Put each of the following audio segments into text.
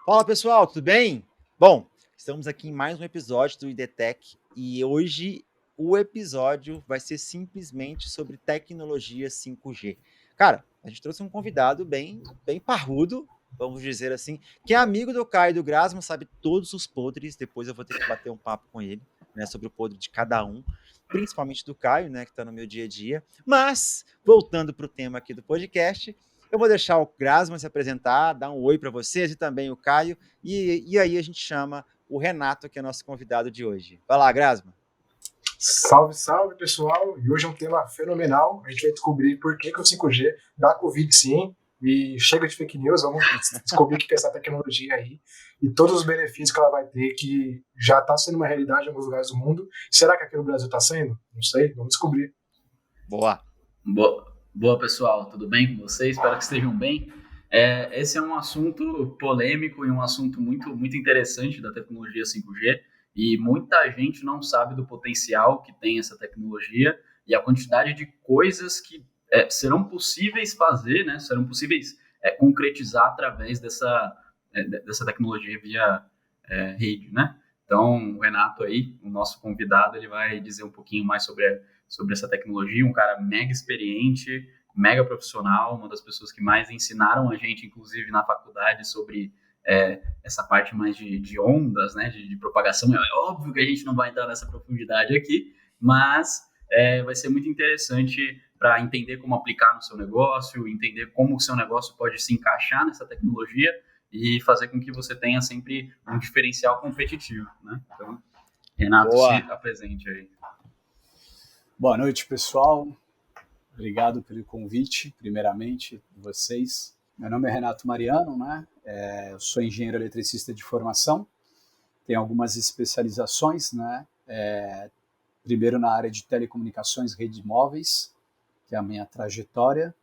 Fala pessoal, tudo bem? Bom, estamos aqui em mais um episódio do IDTech e hoje o episódio vai ser simplesmente sobre tecnologia 5G. Cara, a gente trouxe um convidado bem parrudo, vamos dizer assim, que é amigo do Caio e do Grasman, sabe todos os podres. Depois eu vou ter que bater um papo com ele, né, sobre o podre de cada um, principalmente do Caio, né, que está no meu dia a dia. Mas, voltando para o tema aqui do podcast, eu vou deixar o Grasman se apresentar, dar um oi para vocês e também o Caio, e aí a gente chama o Renato, que é nosso convidado de hoje. Vai lá, Grasman. Salve, salve, pessoal! E hoje é um tema fenomenal. A gente vai descobrir por que o 5G dá Covid sim. E chega de fake news, vamos descobrir o que é essa tecnologia aí e todos os benefícios que ela vai ter, que já está sendo uma realidade em alguns lugares do mundo. Será que aqui no Brasil está sendo? Não sei, vamos descobrir. Boa. Boa, pessoal, tudo bem com vocês? Espero que estejam bem. Esse é um assunto polêmico e um assunto muito interessante da tecnologia 5G, e muita gente não sabe do potencial que tem essa tecnologia e a quantidade de coisas que serão possíveis fazer, né? Serão possíveis concretizar através dessa tecnologia via rede, né? Então, o Renato aí, o nosso convidado, ele vai dizer um pouquinho mais sobre essa tecnologia, um cara mega experiente, mega profissional, uma das pessoas que mais ensinaram a gente, inclusive na faculdade, sobre essa parte mais de ondas, né, de propagação. É óbvio que a gente não vai entrar nessa profundidade aqui, mas vai ser muito interessante para entender como aplicar no seu negócio, entender como o seu negócio pode se encaixar nessa tecnologia e fazer com que você tenha sempre um diferencial competitivo, né? Então, Renato, se Boa. apresente aí. Boa noite, pessoal. Obrigado pelo convite, primeiramente, vocês. Meu nome é Renato Mariano, né? Eu sou engenheiro eletricista de formação, tenho algumas especializações, né? Primeiro na área de telecomunicações, redes móveis, que é a minha trajetória.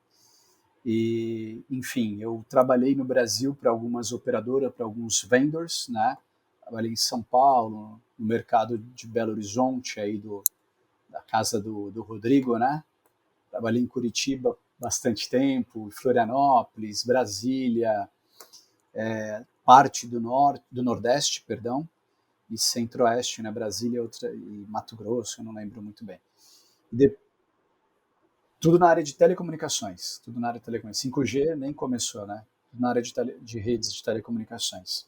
E, enfim, eu trabalhei no Brasil para algumas operadoras, para alguns vendors, né? Trabalhei em São Paulo, no mercado de Belo Horizonte, aí da casa do Rodrigo, né? Trabalhei em Curitiba bastante tempo, Florianópolis, Brasília, parte do Nordeste, perdão, e Centro-Oeste, né? Brasília e Mato Grosso, eu não lembro muito bem. De, tudo na área de telecomunicações, tudo na área de telecomunicações. 5G nem começou, né? Tudo na área de redes de telecomunicações.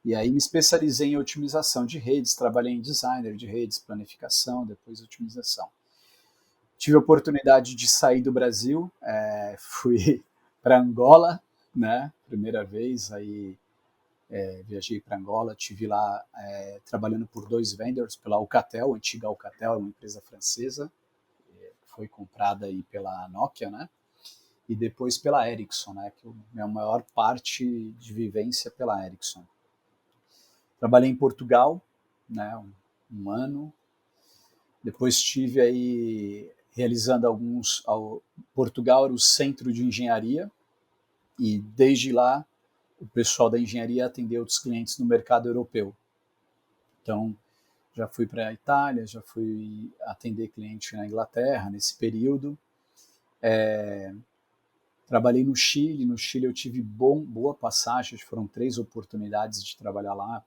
E aí me especializei em otimização de redes, trabalhei em designer de redes, planificação, depois otimização. Tive a oportunidade de sair do Brasil, fui para Angola, né? Primeira vez, aí viajei para Angola, tive lá trabalhando por 2 vendors, pela Alcatel, a antiga Alcatel, uma empresa francesa, foi comprada aí pela Nokia, né? E depois pela Ericsson, né? Que é a minha maior parte de vivência pela Ericsson. Trabalhei em Portugal, né? Um ano. Depois estive aí realizando alguns. Portugal era o centro de engenharia e desde lá o pessoal da engenharia atendeu outros clientes no mercado europeu. Então já fui para a Itália, já fui atender cliente na Inglaterra nesse período. Trabalhei no Chile. No Chile eu tive boa passagem, foram 3 oportunidades de trabalhar lá.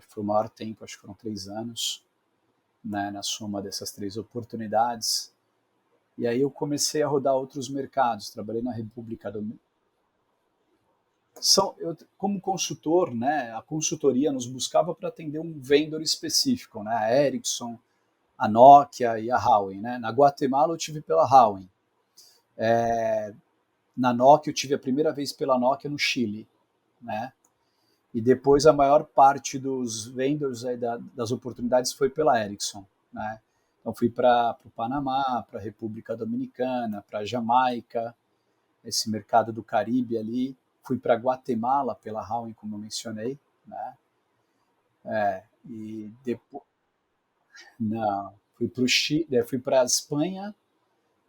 Foi o maior tempo, acho que foram 3 anos, né, na soma dessas 3 oportunidades. E aí eu comecei a rodar outros mercados. Trabalhei na República Dominicana. Como consultor, né, a consultoria nos buscava para atender um vendor específico, né, a Ericsson, a Nokia e a Huawei. Né. Na Guatemala eu tive pela Huawei. Na Nokia eu tive a primeira vez pela Nokia no Chile, né? E depois a maior parte dos vendors aí das oportunidades foi pela Ericsson, né? Então fui para o Panamá, para a República Dominicana, para a Jamaica, esse mercado do Caribe ali. Fui para Guatemala pela Huawei, como eu mencionei, né? E depois, não, fui para o Chile, fui para a Espanha.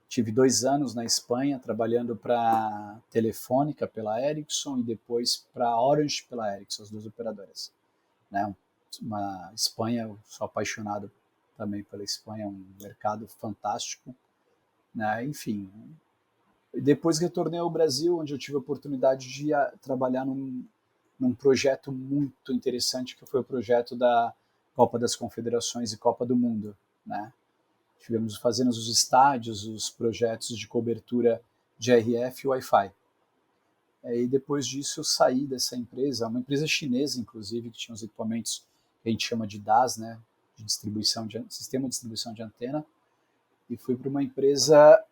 Tive 2 anos na Espanha trabalhando para Telefônica pela Ericsson e depois para Orange pela Ericsson, as 2 operadoras. Né? Uma Espanha, eu sou apaixonado também pela Espanha, um mercado fantástico. Né? Enfim, depois retornei ao Brasil, onde eu tive a oportunidade de trabalhar num projeto muito interessante, que foi o projeto da Copa das Confederações e Copa do Mundo, né? Tivemos fazendo os estádios, os projetos de cobertura de RF e Wi-Fi. E depois disso eu saí dessa empresa, uma empresa chinesa, inclusive, que tinha os equipamentos que a gente chama de DAS, né? De distribuição de sistema de distribuição de antena, e fui para uma empresa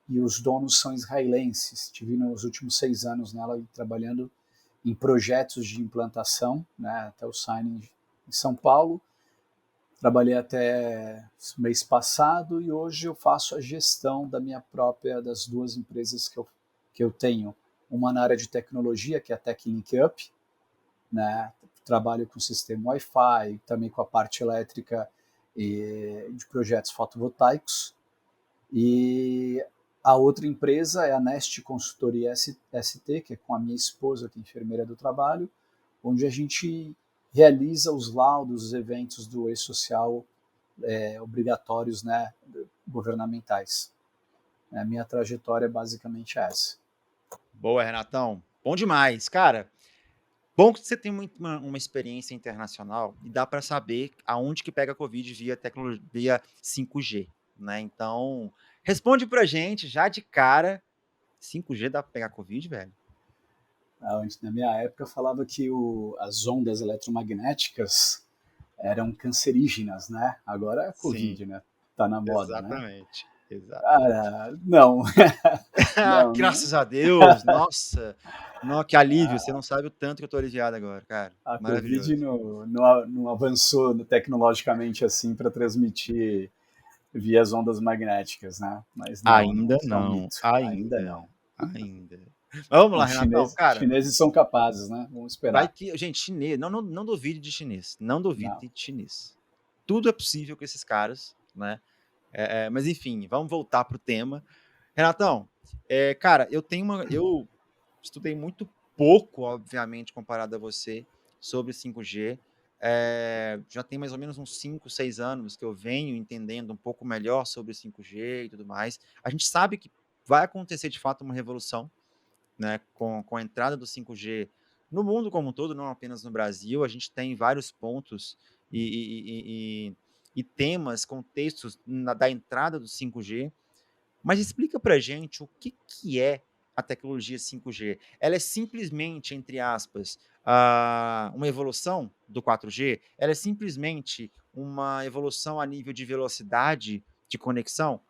e os donos são israelenses. Estive nos últimos 6 anos nela trabalhando em projetos de implantação, né, até o signing em São Paulo. Trabalhei até mês passado e hoje eu faço a gestão das 2 empresas que eu tenho. Uma na área de tecnologia, que é a Techlink Up, né? Trabalho com sistema Wi-Fi, também com a parte elétrica e de projetos fotovoltaicos. E a outra empresa é a Nest Consultoria ST, que é com a minha esposa, que é enfermeira do trabalho, onde a gente realiza os laudos, os eventos do E-Social obrigatórios, né, governamentais. A minha trajetória é basicamente essa. Boa, Renatão. Bom demais. Cara, bom que você tem uma experiência internacional e dá para saber aonde que pega a Covid via tecnologia, via 5G, né? Então, responde pra gente já de cara, 5G dá para pegar Covid, velho? Na minha época eu falava que as ondas eletromagnéticas eram cancerígenas, né? Agora é a Covid, né? Tá na moda, né? Exatamente. Exato. Não. Não, Graças a Deus, nossa, que alívio, você não sabe o tanto que eu tô aliviado agora, cara. A Maravilhoso. Covid não avançou tecnologicamente assim para transmitir via as ondas magnéticas, né? Mas não, Ainda isso é um não, mito. Ainda ainda, não. ainda. Vamos lá, Os Renatão, cara. chineses são capazes, né? Vamos Vai esperar. que, gente, chinês, não duvide de chinês, não duvide Não. de chinês. Tudo é possível com esses caras, né? Mas enfim, vamos voltar pro tema. Renatão, cara, eu estudei muito pouco, obviamente, comparado a você, sobre 5G. Já tem mais ou menos uns 5, 6 anos que eu venho entendendo um pouco melhor sobre 5G e tudo mais. A gente sabe que vai acontecer, de fato, uma revolução, né, com a entrada do 5G no mundo como um todo, não apenas no Brasil. A gente tem vários pontos e temas, contextos da entrada do 5G. Mas explica pra gente o que é a tecnologia 5G. Ela é simplesmente, entre aspas, uma evolução do 4G? Ela é simplesmente uma evolução a nível de velocidade de conexão? O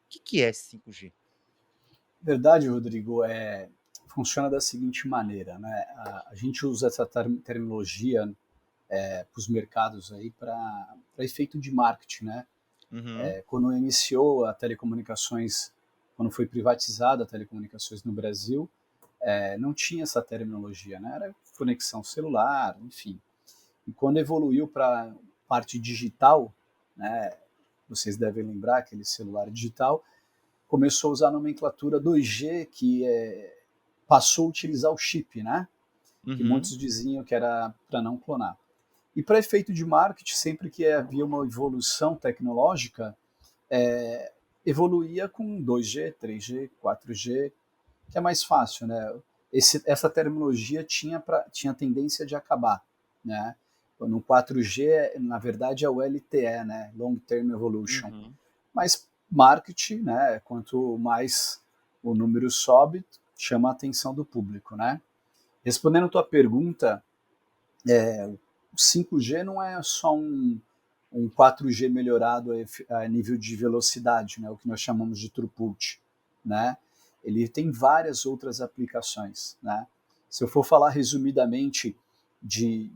que é 5G? Verdade, Rodrigo, funciona da seguinte maneira, né? A gente usa essa terminologia para os mercados aí para efeito de marketing, né? Uhum. Quando iniciou a telecomunicações, quando foi privatizada a telecomunicações no Brasil, não tinha essa terminologia, né? Era conexão celular, enfim. E quando evoluiu para parte digital, né? Vocês devem lembrar aquele celular digital, começou a usar a nomenclatura 2G, que passou a utilizar o chip, né? Que Uhum. muitos diziam que era para não clonar. E para efeito de marketing, sempre que havia uma evolução tecnológica, evoluía com 2G, 3G, 4G, que é mais fácil, né? Essa terminologia tinha tendência de acabar, né? No 4G, na verdade, é o LTE, né? Long Term Evolution. Uhum. Mas marketing, né? Quanto mais o número sobe, chama a atenção do público, né? Respondendo a tua pergunta, o 5G não é só um 4G melhorado a nível de velocidade, né, o que nós chamamos de throughput, né? Ele tem várias outras aplicações, né? Se eu for falar resumidamente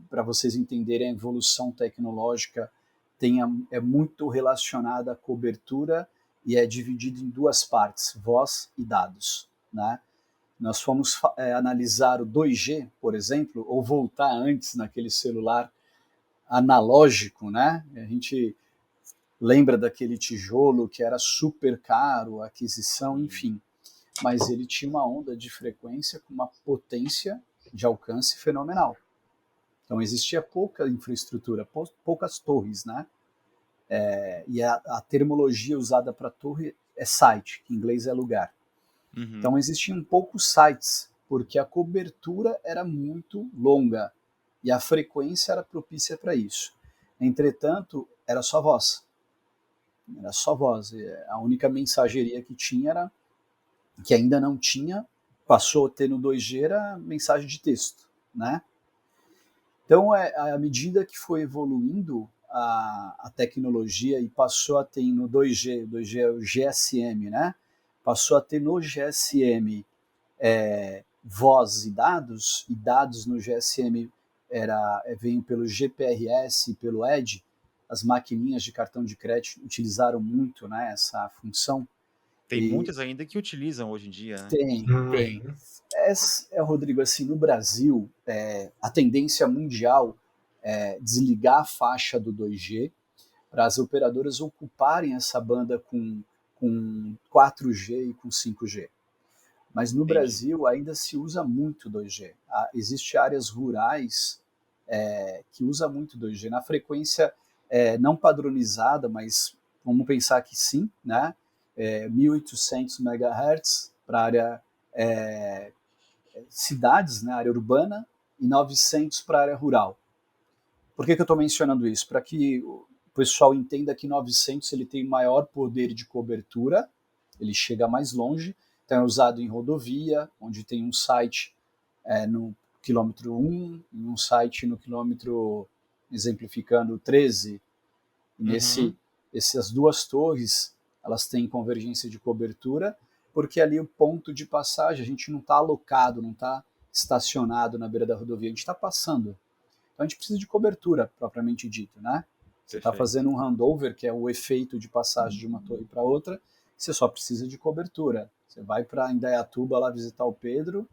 para vocês entenderem a evolução tecnológica, é muito relacionada à cobertura e é dividido em 2 partes, voz e dados, né? Nós fomos analisar o 2G, por exemplo, ou voltar antes naquele celular analógico, né? A gente lembra daquele tijolo que era super caro, a aquisição, enfim. Mas ele tinha uma onda de frequência com uma potência de alcance fenomenal. Então existia pouca infraestrutura, poucas torres, né? E a terminologia usada para torre é site, que em inglês é lugar. Uhum. Então existiam poucos sites porque a cobertura era muito longa e a frequência era propícia para isso. Entretanto, era só voz. Era só voz. A única mensageria que tinha era, que ainda não tinha, passou a ter no 2G, era mensagem de texto, né? Então, à medida que foi evoluindo a tecnologia e passou a ter no 2G, o 2G é o GSM, né? Passou a ter no GSM voz e dados no GSM veio pelo GPRS e pelo ED. As maquininhas de cartão de crédito utilizaram muito, né, essa função. Tem muitas ainda que utilizam hoje em dia, né? Tem. Rodrigo, assim, no Brasil, a tendência mundial é desligar a faixa do 2G para as operadoras ocuparem essa banda com 4G e com 5G. Mas no Brasil ainda se usa muito 2G. Existem áreas rurais que usam muito 2G. Na frequência não padronizada, mas vamos pensar que sim, né? 1.800 MHz para a área cidades, né, área urbana, e 900 para a área rural. Por que eu estou mencionando isso? Para que o pessoal entenda que 900 ele tem maior poder de cobertura, ele chega mais longe, então é usado em rodovia, onde tem um site no quilômetro 1, e um site no quilômetro, exemplificando, 13. E essas duas torres, elas têm convergência de cobertura, porque ali o ponto de passagem, a gente não está alocado, não está estacionado na beira da rodovia, a gente está passando. Então a gente precisa de cobertura, propriamente dito, né? Você está fazendo um handover, que é o efeito de passagem de uma torre para outra, você só precisa de cobertura. Você vai para Indaiatuba lá visitar o Pedro,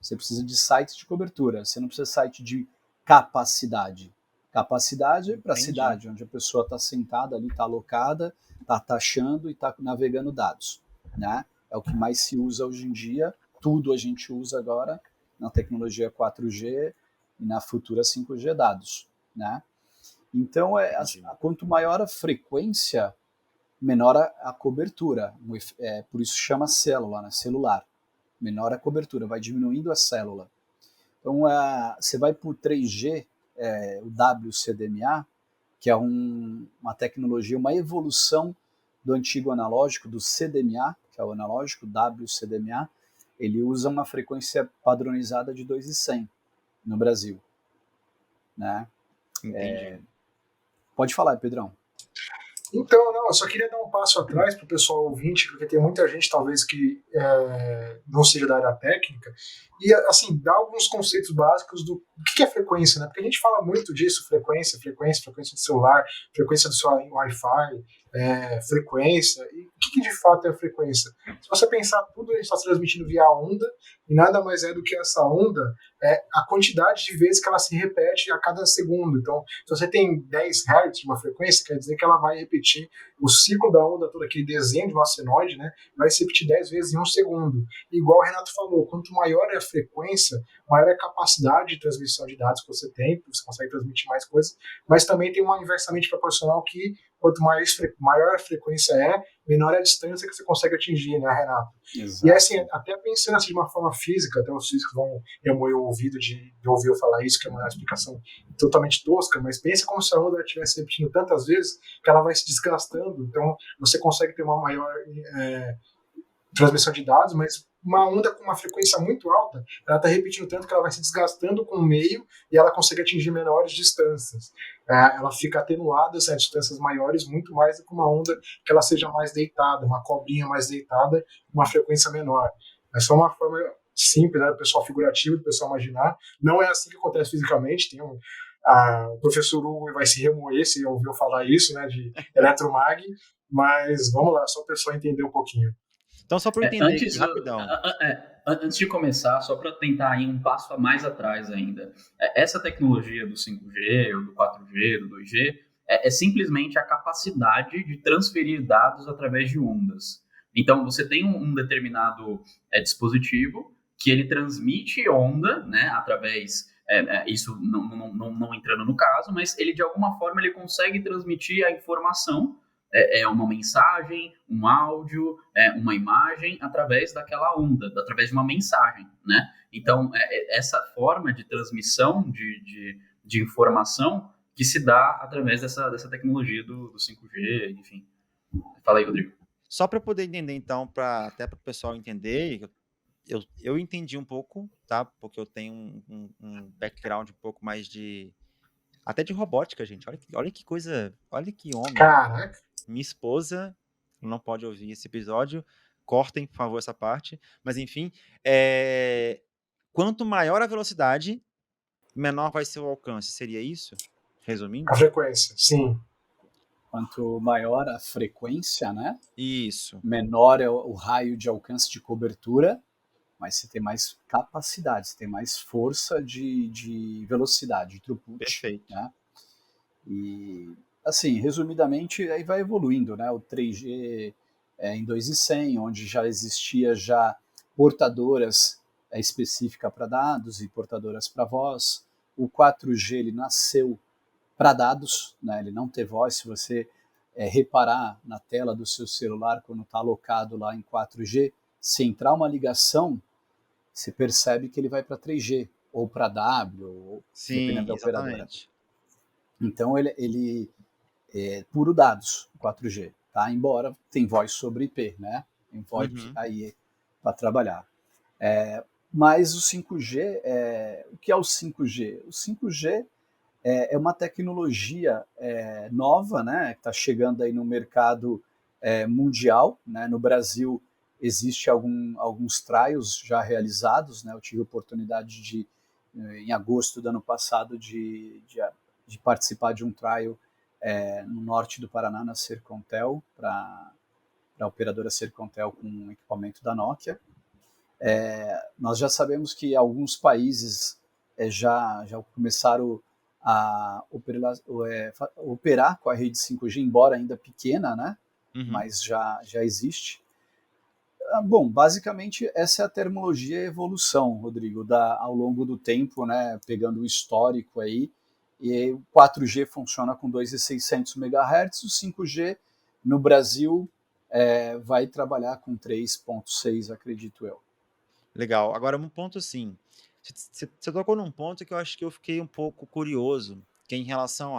você precisa de sites de cobertura, você não precisa de site de capacidade. Capacidade é para a cidade, onde a pessoa está sentada ali, está alocada, está taxando e está navegando dados, né? É o que mais se usa hoje em dia, tudo a gente usa agora na tecnologia 4G e na futura 5G dados, né? Então, quanto maior a frequência, menor a cobertura. Por isso chama célula, né? Celular. Menor a cobertura, vai diminuindo a célula. Então, você vai para o 3G, o WCDMA, que é uma tecnologia, uma evolução do antigo analógico, do CDMA, que é o analógico, WCDMA, ele usa uma frequência padronizada de 2.100 no Brasil. Né? Entendi. Pode falar, Pedrão. Então, não, eu só queria dar um passo atrás para o pessoal ouvinte, porque tem muita gente talvez que não seja da área técnica, e assim, dar alguns conceitos básicos do que é frequência, né? Porque a gente fala muito disso, frequência do celular, frequência do seu Wi-Fi, frequência, e o que de fato é a frequência? Se você pensar, tudo a gente está transmitindo via onda, e nada mais é do que essa onda, a quantidade de vezes que ela se repete a cada segundo. Então, se você tem 10 Hz de uma frequência, quer dizer que ela vai repetir o ciclo da onda, todo aquele desenho de uma senoide, né, vai se repetir 10 vezes em um segundo. Igual o Renato falou, quanto maior é a frequência, maior é a capacidade de transmissão de dados que você tem, você consegue transmitir mais coisas, mas também tem uma inversamente proporcional que quanto maior a frequência menor é a distância que você consegue atingir, né, Renato? Exato. E assim, até pensando assim, de uma forma física, até os físicos vão remoer o ouvido de ouvir eu falar isso, que é uma explicação totalmente tosca, mas pensa como se a onda estivesse repetindo tantas vezes que ela vai se desgastando, então você consegue ter uma maior transmissão de dados, mas uma onda com uma frequência muito alta, ela está repetindo tanto que ela vai se desgastando com o meio e ela consegue atingir menores distâncias. Ela fica atenuada a distâncias maiores muito mais do que uma onda que ela seja mais deitada, uma cobrinha mais deitada, uma frequência menor. É só uma forma simples, né, do pessoal figurativo, do pessoal imaginar. Não é assim que acontece fisicamente. Tem o professor Hugo vai se remoer se ouviu falar isso, né, de eletromag, mas vamos lá, só o pessoal entender um pouquinho. Então, só para entender aqui, rapidão. Antes de começar, só para tentar ir um passo a mais atrás ainda, essa tecnologia do 5G, ou do 4G, do 2G, é simplesmente a capacidade de transferir dados através de ondas. Então, você tem um determinado dispositivo que ele transmite onda, né, através, isso não entrando no caso, mas ele de alguma forma ele consegue transmitir a informação é uma mensagem, um áudio, uma imagem através daquela onda, através de uma mensagem, né? Então, essa forma de transmissão de informação que se dá através dessa tecnologia do 5G, enfim. Fala aí, Rodrigo. Só para poder entender, então, até para o pessoal entender, eu entendi um pouco, tá? Porque eu tenho um background um pouco mais até de robótica, gente. Olha que coisa, olha que homem. Caraca. Minha esposa não pode ouvir esse episódio. Cortem, por favor, essa parte. Mas, enfim, quanto maior a velocidade, menor vai ser o alcance. Seria isso? Resumindo? A frequência, sim. Quanto maior a frequência, né? Isso. Menor é o raio de alcance de cobertura, mas você tem mais capacidade, você tem mais força de velocidade, de throughput. Perfeito. Né? E, assim, resumidamente, aí vai evoluindo, né? O 3G em 2100, onde já existia já portadoras específicas para dados e portadoras para voz. O 4G ele nasceu para dados, né? Ele não tem voz. Se você reparar na tela do seu celular quando está alocado lá em 4G, se entrar uma ligação, você percebe que ele vai para 3G ou para W, ou dependendo da operadora. Exatamente. Então ele é puro dados, 4G, tá? Embora tem voz sobre IP, né? Tem VoIP aí para trabalhar. Mas o 5G, o que é o 5G? O 5G é uma tecnologia nova, né? Que está chegando aí no mercado mundial, né? No Brasil existe alguns trials já realizados, né? Eu tive a oportunidade em agosto do ano passado, de participar de um trial no norte do Paraná, na Sercontel, para a operadora Sercontel com um equipamento da Nokia. Nós já sabemos que alguns países já começaram a operar com a rede 5G, embora ainda pequena, né? Mas já existe. Bom, basicamente essa é a terminologia e evolução, Rodrigo, ao longo do tempo, né? Pegando o histórico aí. E o 4G funciona com 2.600 MHz, o 5G no Brasil vai trabalhar com 3.6, acredito eu. Legal. Agora, um ponto assim, você tocou num ponto que eu acho que eu fiquei um pouco curioso, que é em relação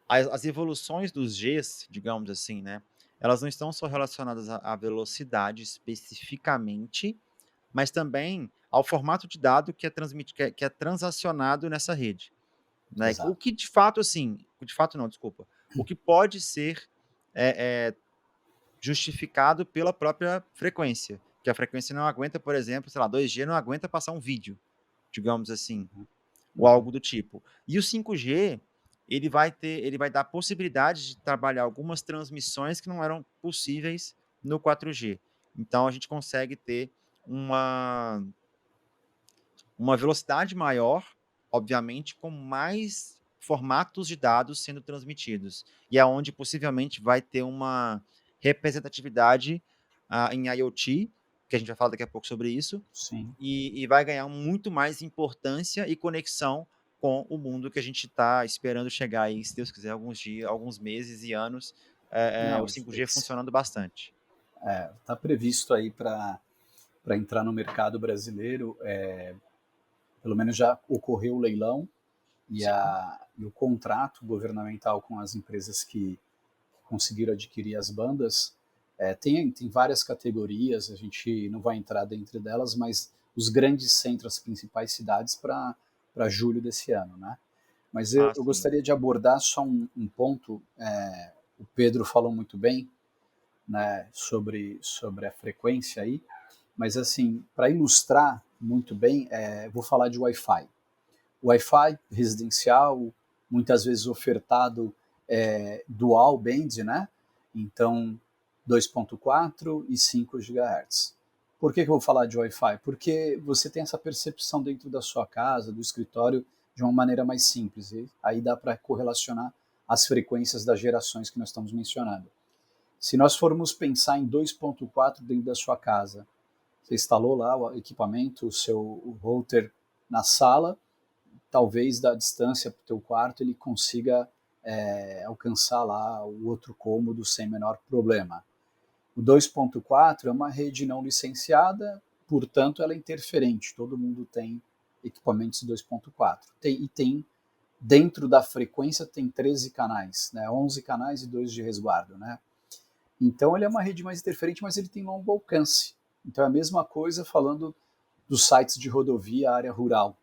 as evoluções dos Gs, digamos assim, né? Elas não estão só relacionadas à velocidade especificamente, mas também ao formato de dado que é transacionado nessa rede. Né? Exato. O que de fato, assim, o que pode ser justificado pela própria frequência, que a frequência não aguenta, por exemplo, sei lá, 2G não aguenta passar um vídeo, digamos assim, ou algo do tipo. E o 5G, ele vai dar possibilidade de trabalhar algumas transmissões que não eram possíveis no 4G. Então a gente consegue ter uma velocidade maior, obviamente, com mais formatos de dados sendo transmitidos. E é onde possivelmente vai ter uma representatividade em IoT, que a gente vai falar daqui a pouco sobre isso. Sim. E vai ganhar muito mais importância e conexão com o mundo que a gente está esperando chegar aí, se Deus quiser, alguns dias, alguns meses e anos, o 5G funcionando bastante. Está previsto aí para entrar no mercado brasileiro, pelo menos já ocorreu o leilão e o contrato governamental com as empresas que conseguiram adquirir as bandas. Tem várias categorias, a gente não vai entrar dentro delas, mas os grandes centros, as principais cidades, para julho desse ano, né? Mas eu gostaria de abordar só um ponto. O Pedro falou muito bem, né, sobre a frequência aí, mas assim, para ilustrar muito bem, vou falar de Wi-Fi. Wi-Fi residencial, muitas vezes ofertado dual band, né? Então 2.4 e 5 GHz. Por que eu vou falar de Wi-Fi? Porque você tem essa percepção dentro da sua casa, do escritório, de uma maneira mais simples. E aí dá para correlacionar as frequências das gerações que nós estamos mencionando. Se nós formos pensar em 2.4 dentro da sua casa, você instalou lá o equipamento, o router na sala, talvez da distância para o teu quarto ele consiga alcançar lá o outro cômodo sem menor problema. O 2.4 é uma rede não licenciada, portanto ela é interferente, todo mundo tem equipamentos 2.4. E tem, dentro da frequência, tem 13 canais, né? 11 canais e 2 de resguardo, né? Então ele é uma rede mais interferente, mas ele tem longo alcance. Então é a mesma coisa falando dos sites de rodovia, área rural,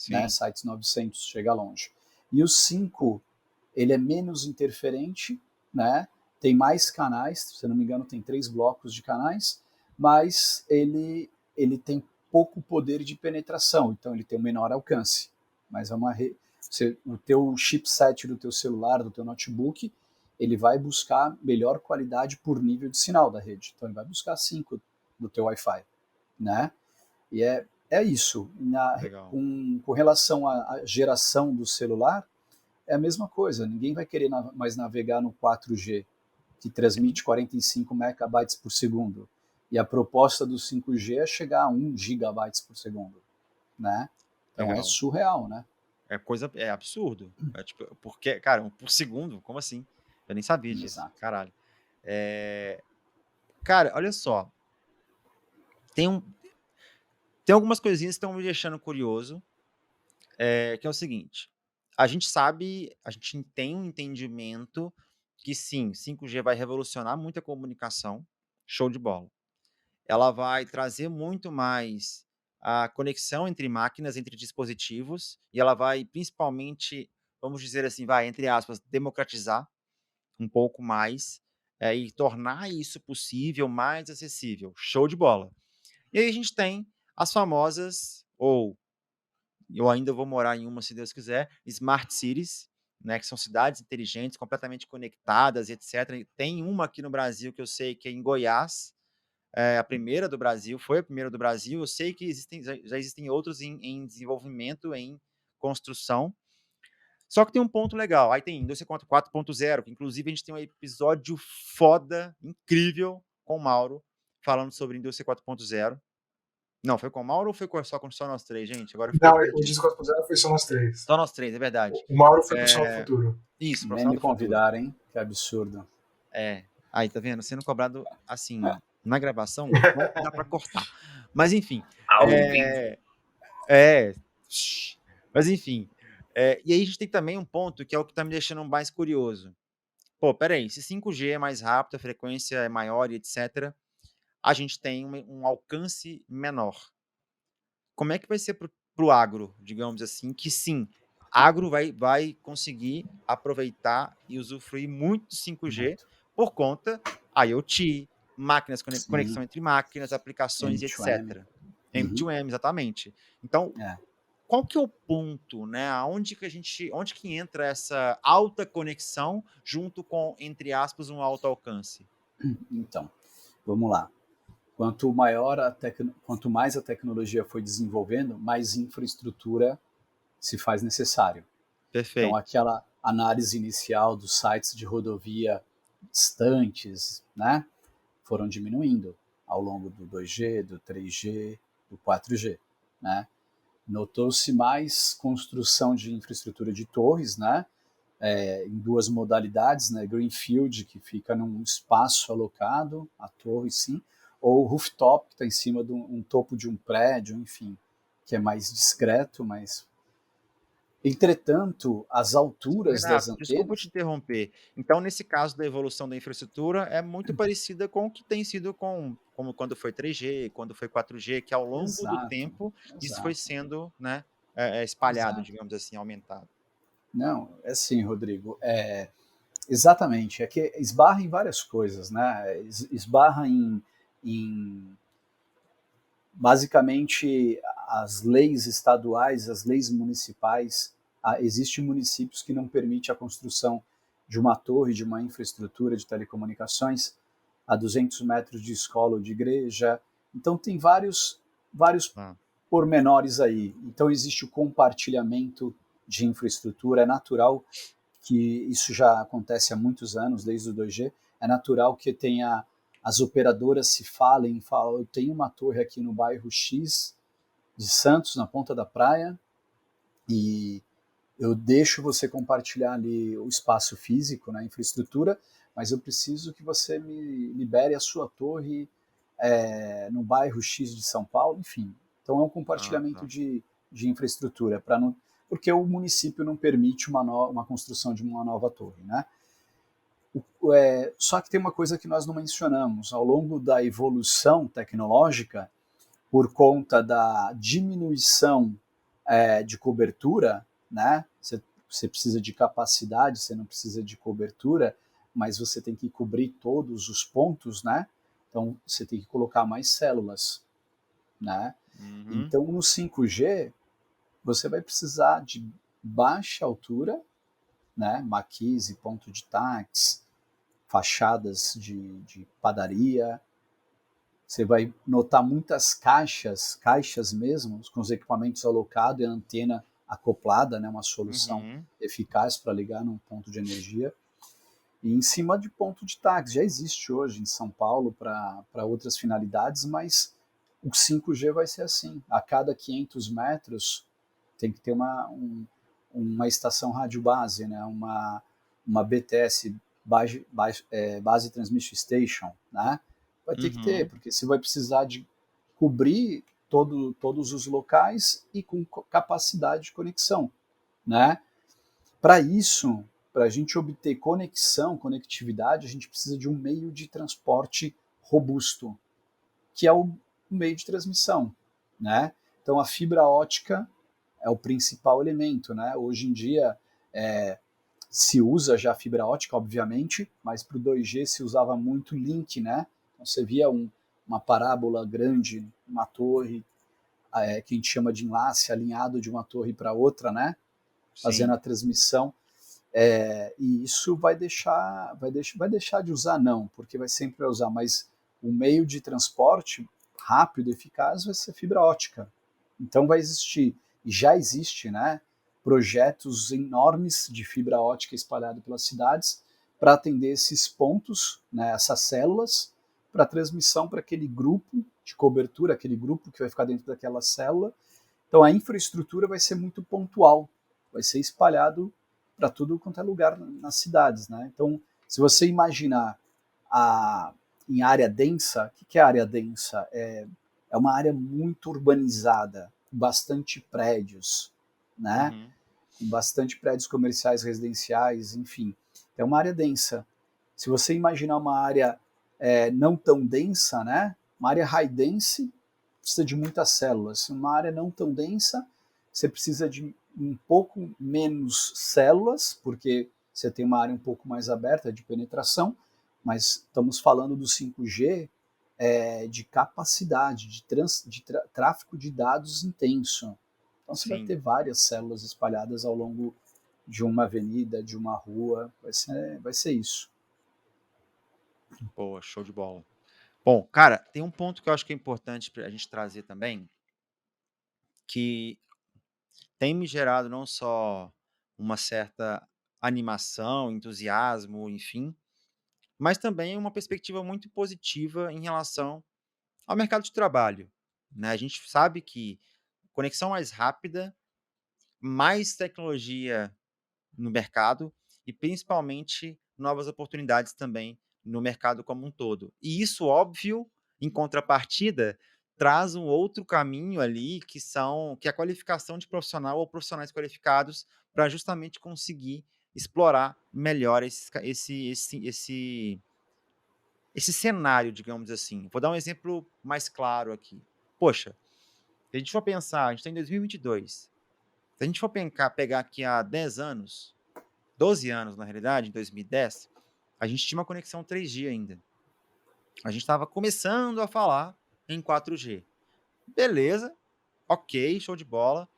né? Sites 900, chega longe. E o 5, ele é menos interferente, né? Tem mais canais, se não me engano tem 3 blocos de canais, mas ele tem pouco poder de penetração, então ele tem um menor alcance. Mas é uma o teu chipset do teu celular, do teu notebook, ele vai buscar melhor qualidade por nível de sinal da rede. Então ele vai buscar 5 do teu Wi-Fi, né? E é isso. Com relação à geração do celular, é a mesma coisa. Ninguém vai querer mais navegar no 4G, que transmite 45 megabytes por segundo. E a proposta do 5G é chegar a 1 gigabytes por segundo, né? Então é surreal, né? É absurdo. Tipo, porque, cara, 1 por segundo, como assim? Eu nem sabia disso. Exato. Caralho. Cara, olha só. Tem algumas coisinhas que estão me deixando curioso, que é o seguinte. A gente tem um entendimento que sim, 5G vai revolucionar muito a comunicação, show de bola. Ela vai trazer muito mais a conexão entre máquinas, entre dispositivos, e ela vai principalmente, vamos dizer assim, entre aspas, democratizar um pouco mais e tornar isso possível, mais acessível. Show de bola. E aí a gente tem as famosas, ou eu ainda vou morar em uma, se Deus quiser, Smart Cities, né, que são cidades inteligentes, completamente conectadas, etc. Tem uma aqui no Brasil que eu sei que é em Goiás, a primeira do Brasil, foi a primeira do Brasil. Eu sei que já existem outros em desenvolvimento, em construção. Só que tem um ponto legal. Aí tem Indústria 4.0, que inclusive a gente tem um episódio foda, incrível, com o Mauro, falando sobre Indústria 4.0. Não, foi com o Mauro ou foi só nós três, gente? Agora eu fiquei Não, o perdido. Disco 4.0 foi só nós 3. Só nós três, é verdade. O Mauro foi pro Profissional do Futuro. Isso, Nem Profissional me do Futuro. convidaram, hein? Que absurdo. Aí, tá vendo? Sendo cobrado assim, na gravação, não dá pra cortar. Mas enfim. Mas enfim. E aí a gente tem também um ponto que é o que tá me deixando mais curioso. Pô, peraí, se 5G é mais rápido, a frequência é maior e etc., a gente tem um alcance menor. Como é que vai ser pro agro, digamos assim, que sim, agro vai conseguir aproveitar e usufruir muito do 5G por conta IoT, máquinas, conexão entre máquinas, aplicações, M2M. etc. M2M, exatamente. Então, qual que é o ponto, né? Onde que entra essa alta conexão junto com, entre aspas, um alto alcance? Então, vamos lá. Quanto mais a tecnologia foi desenvolvendo, mais infraestrutura se faz necessário. Perfeito. Então, aquela análise inicial dos sites de rodovia distantes, né, foram diminuindo ao longo do 2G, do 3G, do 4G, né? Notou-se mais construção de infraestrutura de torres, né, em duas modalidades, né, Greenfield, que fica num espaço alocado, a torre, sim, ou rooftop, que está em cima de um topo de um prédio, enfim, que é mais discreto, mas... Entretanto, as alturas das Renato, antenas... desculpa te interromper. Então, nesse caso da evolução da infraestrutura, é muito parecida com o que tem sido como quando foi 3G, quando foi 4G, que ao longo do tempo isso foi sendo, né, espalhado, digamos assim, aumentado. Não, é assim, Rodrigo, exatamente, é que esbarra em várias coisas, né? Esbarra em basicamente as leis estaduais, as leis municipais. Existem municípios que não permitem a construção de uma torre, de uma infraestrutura de telecomunicações a 200 metros de escola ou de igreja. Então tem vários pormenores aí. Então existe o compartilhamento de infraestrutura, é natural que isso já acontece há muitos anos, desde o 2G, é natural que tenha as operadoras se falem, eu tenho uma torre aqui no bairro X de Santos, na ponta da praia, e eu deixo você compartilhar ali o espaço físico, né, a infraestrutura, mas eu preciso que você me libere a sua torre no bairro X de São Paulo, enfim. Então é um Ah, compartilhamento tá. de infraestrutura, não, porque o município não permite uma construção de uma nova torre, né? Só que tem uma coisa que nós não mencionamos. Ao longo da evolução tecnológica, por conta da diminuição de cobertura, né? Você precisa de capacidade, você não precisa de cobertura, mas você tem que cobrir todos os pontos, né? Então você tem que colocar mais células, né? Uhum. Então no 5G você vai precisar de baixa altura, né? Maquise, ponto de táxi, fachadas de padaria. Você vai notar muitas caixas mesmo, com os equipamentos alocados e a antena acoplada, né, uma solução Uhum. eficaz para ligar num ponto de energia. E em cima de ponto de táxi, já existe hoje em São Paulo para outras finalidades, mas o 5G vai ser assim. A cada 500 metros tem que ter uma estação rádio base, né, uma BTS, Base Transmission Station, né? Vai ter que ter, Uhum. porque você vai precisar de cobrir todos os locais e com capacidade de conexão, né? Para isso, para a gente obter conectividade, a gente precisa de um meio de transporte robusto, que é o meio de transmissão, né? Então a fibra ótica é o principal elemento, né? Hoje em dia se usa já fibra ótica, obviamente, mas para o 2G se usava muito link, né? Então você via uma parábola grande, uma torre, que a gente chama de enlace, alinhado de uma torre para outra, né? Fazendo Sim. a transmissão. E isso vai deixar de usar, não, porque vai sempre usar, mas o meio de transporte rápido e eficaz vai ser fibra ótica. Então vai existir, e já existe, né, projetos enormes de fibra ótica espalhado pelas cidades para atender esses pontos, né, essas células, para transmissão para aquele grupo de cobertura, aquele grupo que vai ficar dentro daquela célula. Então a infraestrutura vai ser muito pontual, vai ser espalhado para tudo quanto é lugar nas cidades, né? Então, se você imaginar em área densa, o que é área densa? É uma área muito urbanizada, com bastante prédios, né? Uhum. Com bastante prédios comerciais, residenciais, enfim. É uma área densa. Se você imaginar uma área não tão densa, né? Uma área high dense precisa de muitas células. Uma área não tão densa, você precisa de um pouco menos células, porque você tem uma área um pouco mais aberta de penetração, mas estamos falando do 5G de capacidade, de tráfego de dados intenso. Então você vai Sim. ter várias células espalhadas ao longo de uma avenida, de uma rua, vai ser isso. Boa, show de bola. Bom, cara, tem um ponto que eu acho que é importante para a gente trazer também, que tem me gerado não só uma certa animação, entusiasmo, enfim, mas também uma perspectiva muito positiva em relação ao mercado de trabalho, né? A gente sabe que conexão mais rápida, mais tecnologia no mercado e principalmente novas oportunidades também no mercado como um todo. E isso, óbvio, em contrapartida, traz um outro caminho ali que é a qualificação de profissional ou profissionais qualificados para justamente conseguir explorar melhor esse cenário, digamos assim. Vou dar um exemplo mais claro aqui. Poxa, se a gente for pensar, a gente está em 2022. Se a gente for pegar aqui há 10 anos, 12 anos, na realidade, em 2010, a gente tinha uma conexão 3G ainda. A gente estava começando a falar em 4G. Beleza, ok, show de bola.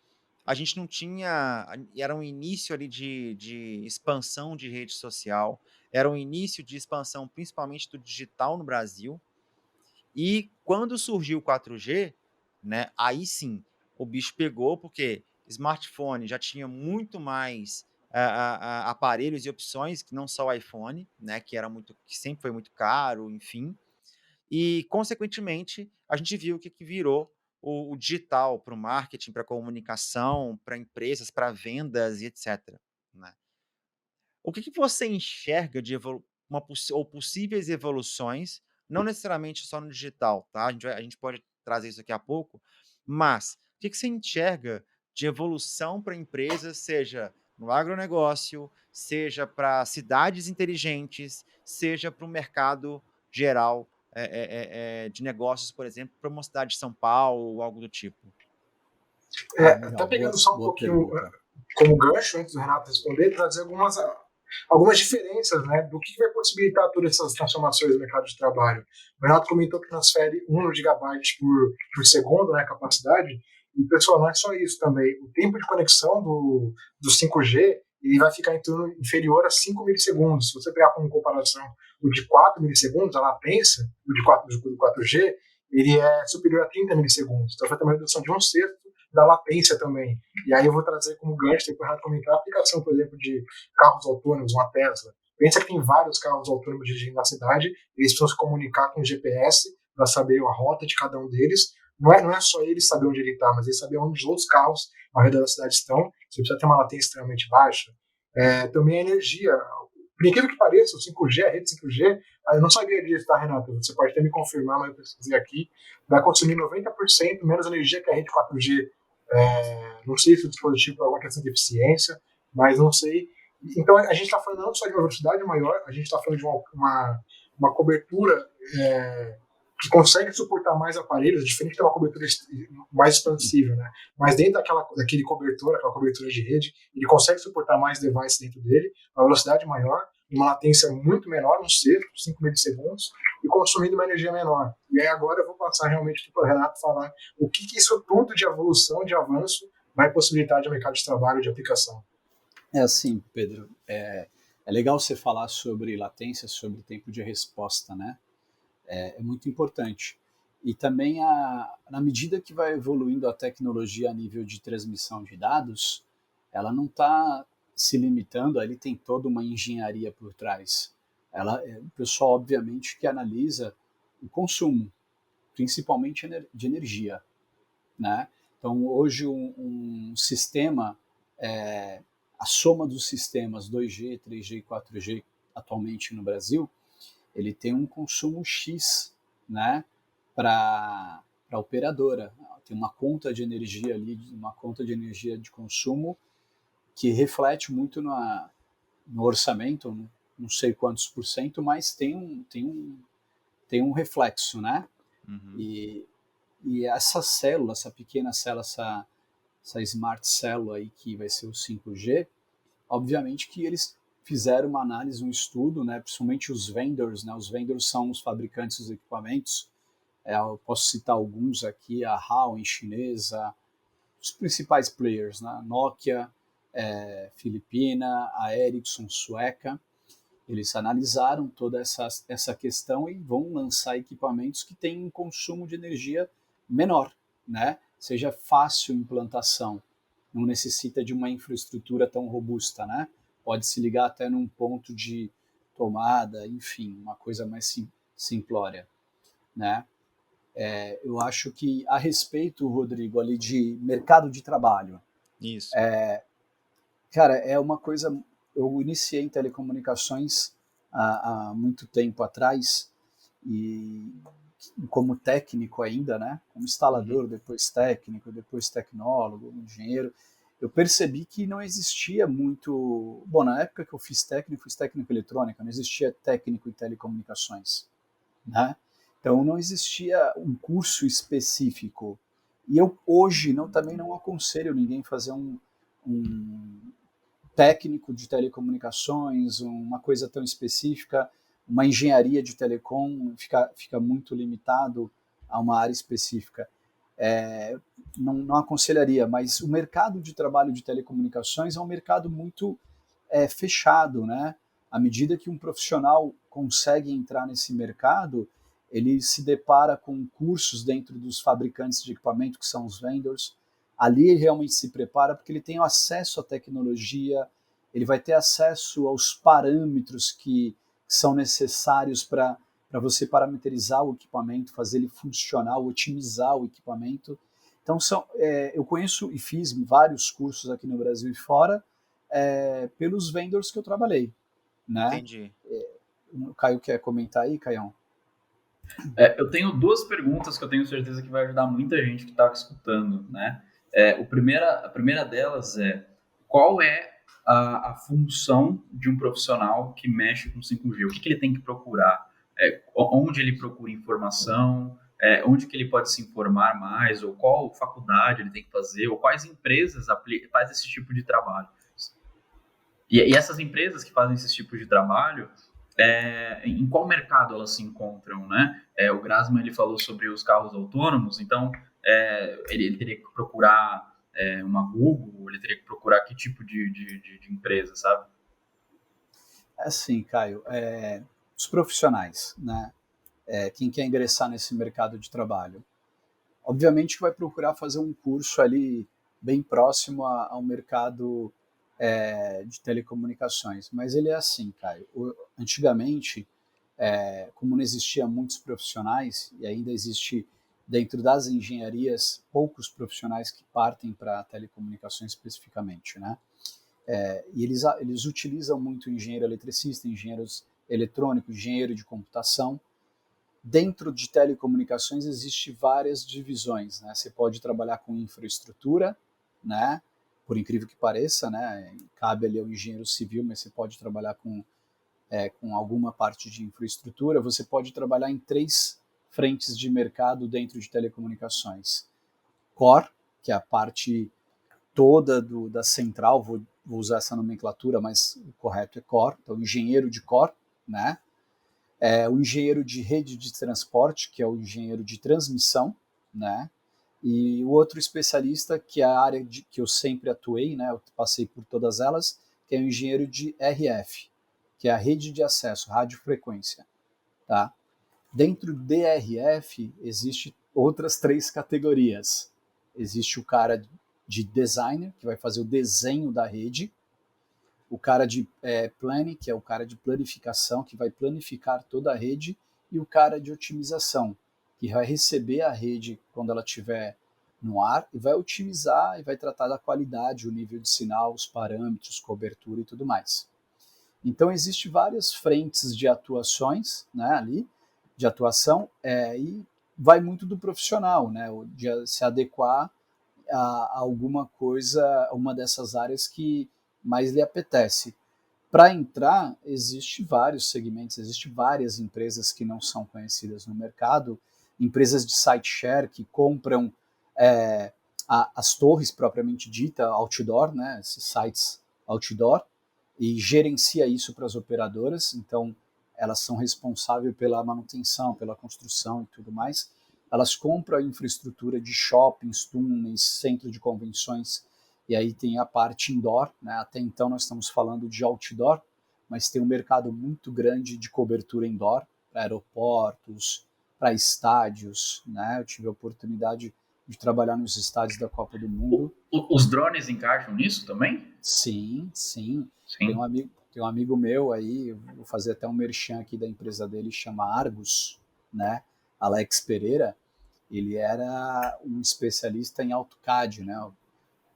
A gente não tinha. Era um início ali de expansão de rede social, era um início de expansão principalmente do digital no Brasil. E quando surgiu o 4G, né, aí sim, o bicho pegou, porque smartphone já tinha muito mais aparelhos e opções que não só o iPhone, né, que sempre foi muito caro, enfim. E, consequentemente, a gente viu o que virou o digital para o marketing, para comunicação, para empresas, para vendas e etc. Né? O que você enxerga de ou possíveis evoluções, não necessariamente só no digital, tá? A gente pode trazer isso daqui a pouco, mas o que você enxerga de evolução para empresas, seja no agronegócio, seja para cidades inteligentes, seja para o mercado geral de negócios, por exemplo, para uma cidade de São Paulo ou algo do tipo? Até Legal, pegando só um boa pouquinho pergunta. como gancho, antes do Renato responder, trazer algumas diferenças, né, do que vai possibilitar todas essas transformações no mercado de trabalho. O Renato comentou que transfere 1 gigabyte por segundo, né, capacidade, e, pessoal, não é só isso também. O tempo de conexão do 5G ele vai ficar em torno inferior a 5 milissegundos. Se você pegar como comparação o de 4 milissegundos, a latência, do 4G, ele é superior a 30 milissegundos. Então vai ter uma redução de 1/6 da latência também. E aí eu vou trazer como gancho, depois para comentar, a aplicação, por exemplo, de carros autônomos, uma Tesla. Pensa que tem vários carros autônomos dirigindo na cidade, eles precisam se comunicar com o GPS para saber a rota de cada um deles. Não é só eles saber onde ele está, mas eles saber onde os outros carros ao redor da cidade estão. Você precisa ter uma latência extremamente baixa. Também a energia. Por incrível que pareça, o 5G, a rede 5G, eu não sabia disso, tá, Renato? Você pode até me confirmar, mas eu pesquisei aqui, vai consumir 90% menos energia que a rede 4G. Não sei se o dispositivo é alguma questão de eficiência, mas não sei. Então, a gente está falando não só de uma velocidade maior, a gente está falando de uma cobertura que consegue suportar mais aparelhos, diferente de uma cobertura mais expansível, né? Mas dentro daquele cobertor, aquela cobertura de rede, ele consegue suportar mais devices dentro dele, uma velocidade maior, uma latência muito menor, uns 5 milissegundos, e consumindo uma energia menor. E aí agora eu vou passar realmente para o Renato falar o que isso tudo de evolução, de avanço, vai possibilitar de mercado de trabalho, de aplicação. É assim, Pedro, é legal você falar sobre latência, sobre tempo de resposta, né? É muito importante. E também, na medida que vai evoluindo a tecnologia a nível de transmissão de dados, ela não está se limitando, ele tem toda uma engenharia por trás. O pessoal, obviamente, que analisa o consumo, principalmente de energia, né? Então, hoje, um sistema, a soma dos sistemas 2G, 3G e 4G atualmente no Brasil, ele tem um consumo X, né, para a operadora. Tem uma conta de energia ali, uma conta de energia de consumo que reflete muito no orçamento, não sei quantos por cento, mas tem um reflexo, né? Uhum. E essa célula, essa pequena célula, essa smart célula aí que vai ser o 5G, obviamente que eles fizeram uma análise, um estudo, né, principalmente os vendors, né, os vendors são os fabricantes dos equipamentos, eu posso citar alguns aqui, a Huawei chinesa, os principais players, né, Nokia, filipina, a Ericsson sueca, eles analisaram toda essa questão e vão lançar equipamentos que têm um consumo de energia menor, né, seja fácil implantação, não necessita de uma infraestrutura tão robusta, né? Pode se ligar até num ponto de tomada, enfim, uma coisa mais simplória, né? Eu acho que a respeito, Rodrigo, ali de mercado de trabalho, Isso. cara, é uma coisa. Eu iniciei em telecomunicações há muito tempo atrás e como técnico ainda, né? Como instalador, depois técnico, depois tecnólogo, engenheiro. Eu percebi que não existia muito. Bom, na época que eu fiz técnico em eletrônica, não existia técnico em telecomunicações, né? Então não existia um curso específico. E eu hoje também não aconselho ninguém fazer um técnico de telecomunicações, uma coisa tão específica, uma engenharia de telecom, fica muito limitado a uma área específica. Não aconselharia, mas o mercado de trabalho de telecomunicações é um mercado muito fechado, né? À medida que um profissional consegue entrar nesse mercado, ele se depara com cursos dentro dos fabricantes de equipamento, que são os vendors. Ali ele realmente se prepara porque ele tem acesso à tecnologia, ele vai ter acesso aos parâmetros que são necessários para você parametrizar o equipamento, fazer ele funcionar, otimizar o equipamento. Então, eu conheço e fiz vários cursos aqui no Brasil e fora pelos vendors que eu trabalhei, né? Entendi. O Caio quer comentar aí, Caião? Eu tenho duas perguntas que eu tenho certeza que vai ajudar muita gente que está escutando, né? A primeira delas é: qual é a função de um profissional que mexe com 5G? O que ele tem que procurar? Onde ele procura informação? Onde que ele pode se informar mais? Ou qual faculdade ele tem que fazer? Ou quais empresas fazem esse tipo de trabalho? E essas empresas que fazem esse tipo de trabalho, em qual mercado elas se encontram, né? O Grasman, ele falou sobre os carros autônomos, então ele teria que procurar uma Google, ele teria que procurar que tipo de empresa, sabe? Assim, Caio, os profissionais, né? Quem quer ingressar nesse mercado de trabalho, obviamente que vai procurar fazer um curso ali bem próximo ao mercado de telecomunicações, mas ele é assim, Caio. Antigamente, como não existia muitos profissionais, e ainda existe dentro das engenharias poucos profissionais que partem para telecomunicações especificamente, né? E eles utilizam muito engenheiro eletricista, engenheiros eletrônicos, engenheiro de computação. Dentro de telecomunicações existem várias divisões, né? Você pode trabalhar com infraestrutura, né? Por incrível que pareça, né? Cabe ali ao engenheiro civil, mas você pode trabalhar com alguma parte de infraestrutura. Você pode trabalhar em 3 frentes de mercado dentro de telecomunicações. Core, que é a parte toda da central, vou usar essa nomenclatura, mas o correto é core, então engenheiro de core, né? O engenheiro de rede de transporte, que é o engenheiro de transmissão, né? E o outro especialista, que é a área que eu sempre atuei, né? Eu passei por todas elas, que é o engenheiro de RF, que é a rede de acesso, radiofrequência, tá? Dentro do DRF, existe outras 3 categorias. Existe o cara de designer, que vai fazer o desenho da rede, o cara de planning, que é o cara de planificação, que vai planificar toda a rede, e o cara de otimização, que vai receber a rede quando ela estiver no ar e vai otimizar e vai tratar da qualidade, o nível de sinal, os parâmetros, cobertura e tudo mais. Então, existem várias frentes de atuações, né, ali, de atuação, e vai muito do profissional, né, de se adequar a alguma coisa, uma dessas áreas que mais lhe apetece. Para entrar, existe vários segmentos, existem várias empresas que não são conhecidas no mercado, empresas de site share que compram as torres propriamente dita, outdoor, né, esses sites outdoor, e gerencia isso para as operadoras, então elas são responsáveis pela manutenção, pela construção e tudo mais. Elas compram a infraestrutura de shoppings, túneis, centro de convenções, e aí tem a parte indoor, né? Até então nós estamos falando de outdoor, mas tem um mercado muito grande de cobertura indoor, para aeroportos, para estádios, né? Eu tive a oportunidade de trabalhar nos estádios da Copa do Mundo. Os drones encaixam nisso também? Sim. Sim. Tem um amigo meu aí, vou fazer até um merchan aqui da empresa dele, chama Argus, né? Alex Pereira. Ele era um especialista em AutoCAD, né?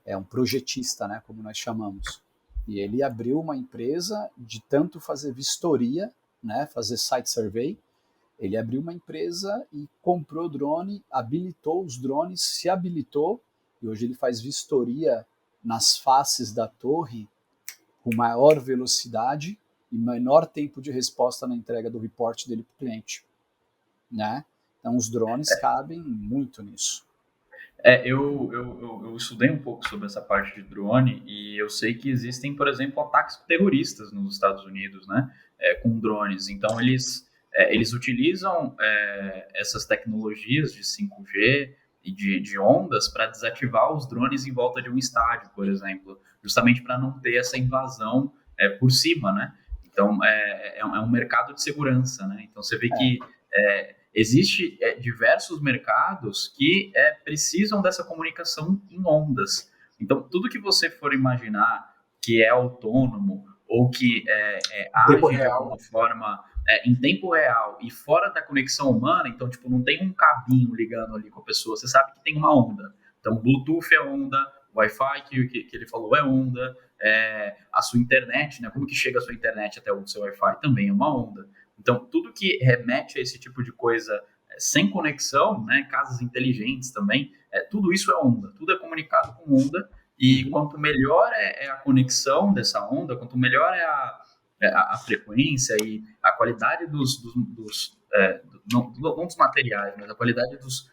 Um projetista, né? Como nós chamamos. E ele abriu uma empresa de tanto fazer vistoria, né? Fazer site survey. Ele abriu uma empresa e comprou drone, habilitou os drones, se habilitou, e hoje ele faz vistoria nas faces da torre com maior velocidade e menor tempo de resposta na entrega do report dele para o cliente, né? Então os drones cabem muito nisso. Eu estudei um pouco sobre essa parte de drone e eu sei que existem, por exemplo, ataques terroristas nos Estados Unidos, né? Com drones. Então eles utilizam essas tecnologias de 5G e de ondas para desativar os drones em volta de um estádio, por exemplo, justamente para não ter essa invasão por cima, né? Então é um mercado de segurança, né? Então você vê que existe diversos mercados que precisam dessa comunicação em ondas. Então, tudo que você for imaginar que é autônomo ou que age de alguma forma em tempo real e fora da conexão humana, então, tipo, não tem um cabinho ligando ali com a pessoa, você sabe que tem uma onda. Então, Bluetooth é onda, Wi-Fi que ele falou é onda, a sua internet, né? Como que chega a sua internet até o seu Wi-Fi também é uma onda. Então, tudo que remete a esse tipo de coisa sem conexão, né? Casas inteligentes também, tudo isso é onda, tudo é comunicado com onda, e quanto melhor é a conexão dessa onda, quanto melhor é a frequência e a qualidade não dos materiais, mas a qualidade dos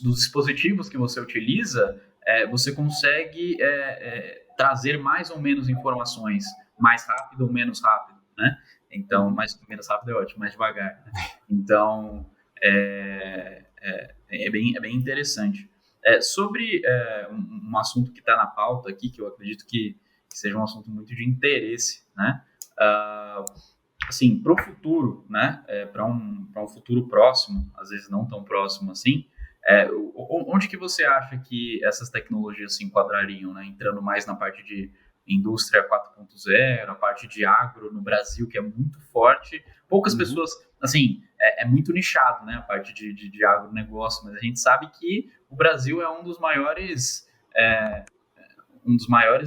dispositivos que você utiliza, você consegue trazer mais ou menos informações mais rápido ou menos rápido, né? Então, menos rápido é ótimo, mais devagar, né? Então, é bem interessante. Sobre um assunto que está na pauta aqui, que eu acredito que seja um assunto muito de interesse, né? Assim, para o futuro, né? Para um futuro próximo, às vezes não tão próximo assim, onde que você acha que essas tecnologias se enquadrariam, né? Entrando mais na parte de indústria 4.0, a parte de agro no Brasil, que é muito forte. Poucas pessoas, assim, é muito nichado, né? A parte de agronegócio, mas a gente sabe que o Brasil é um dos maiores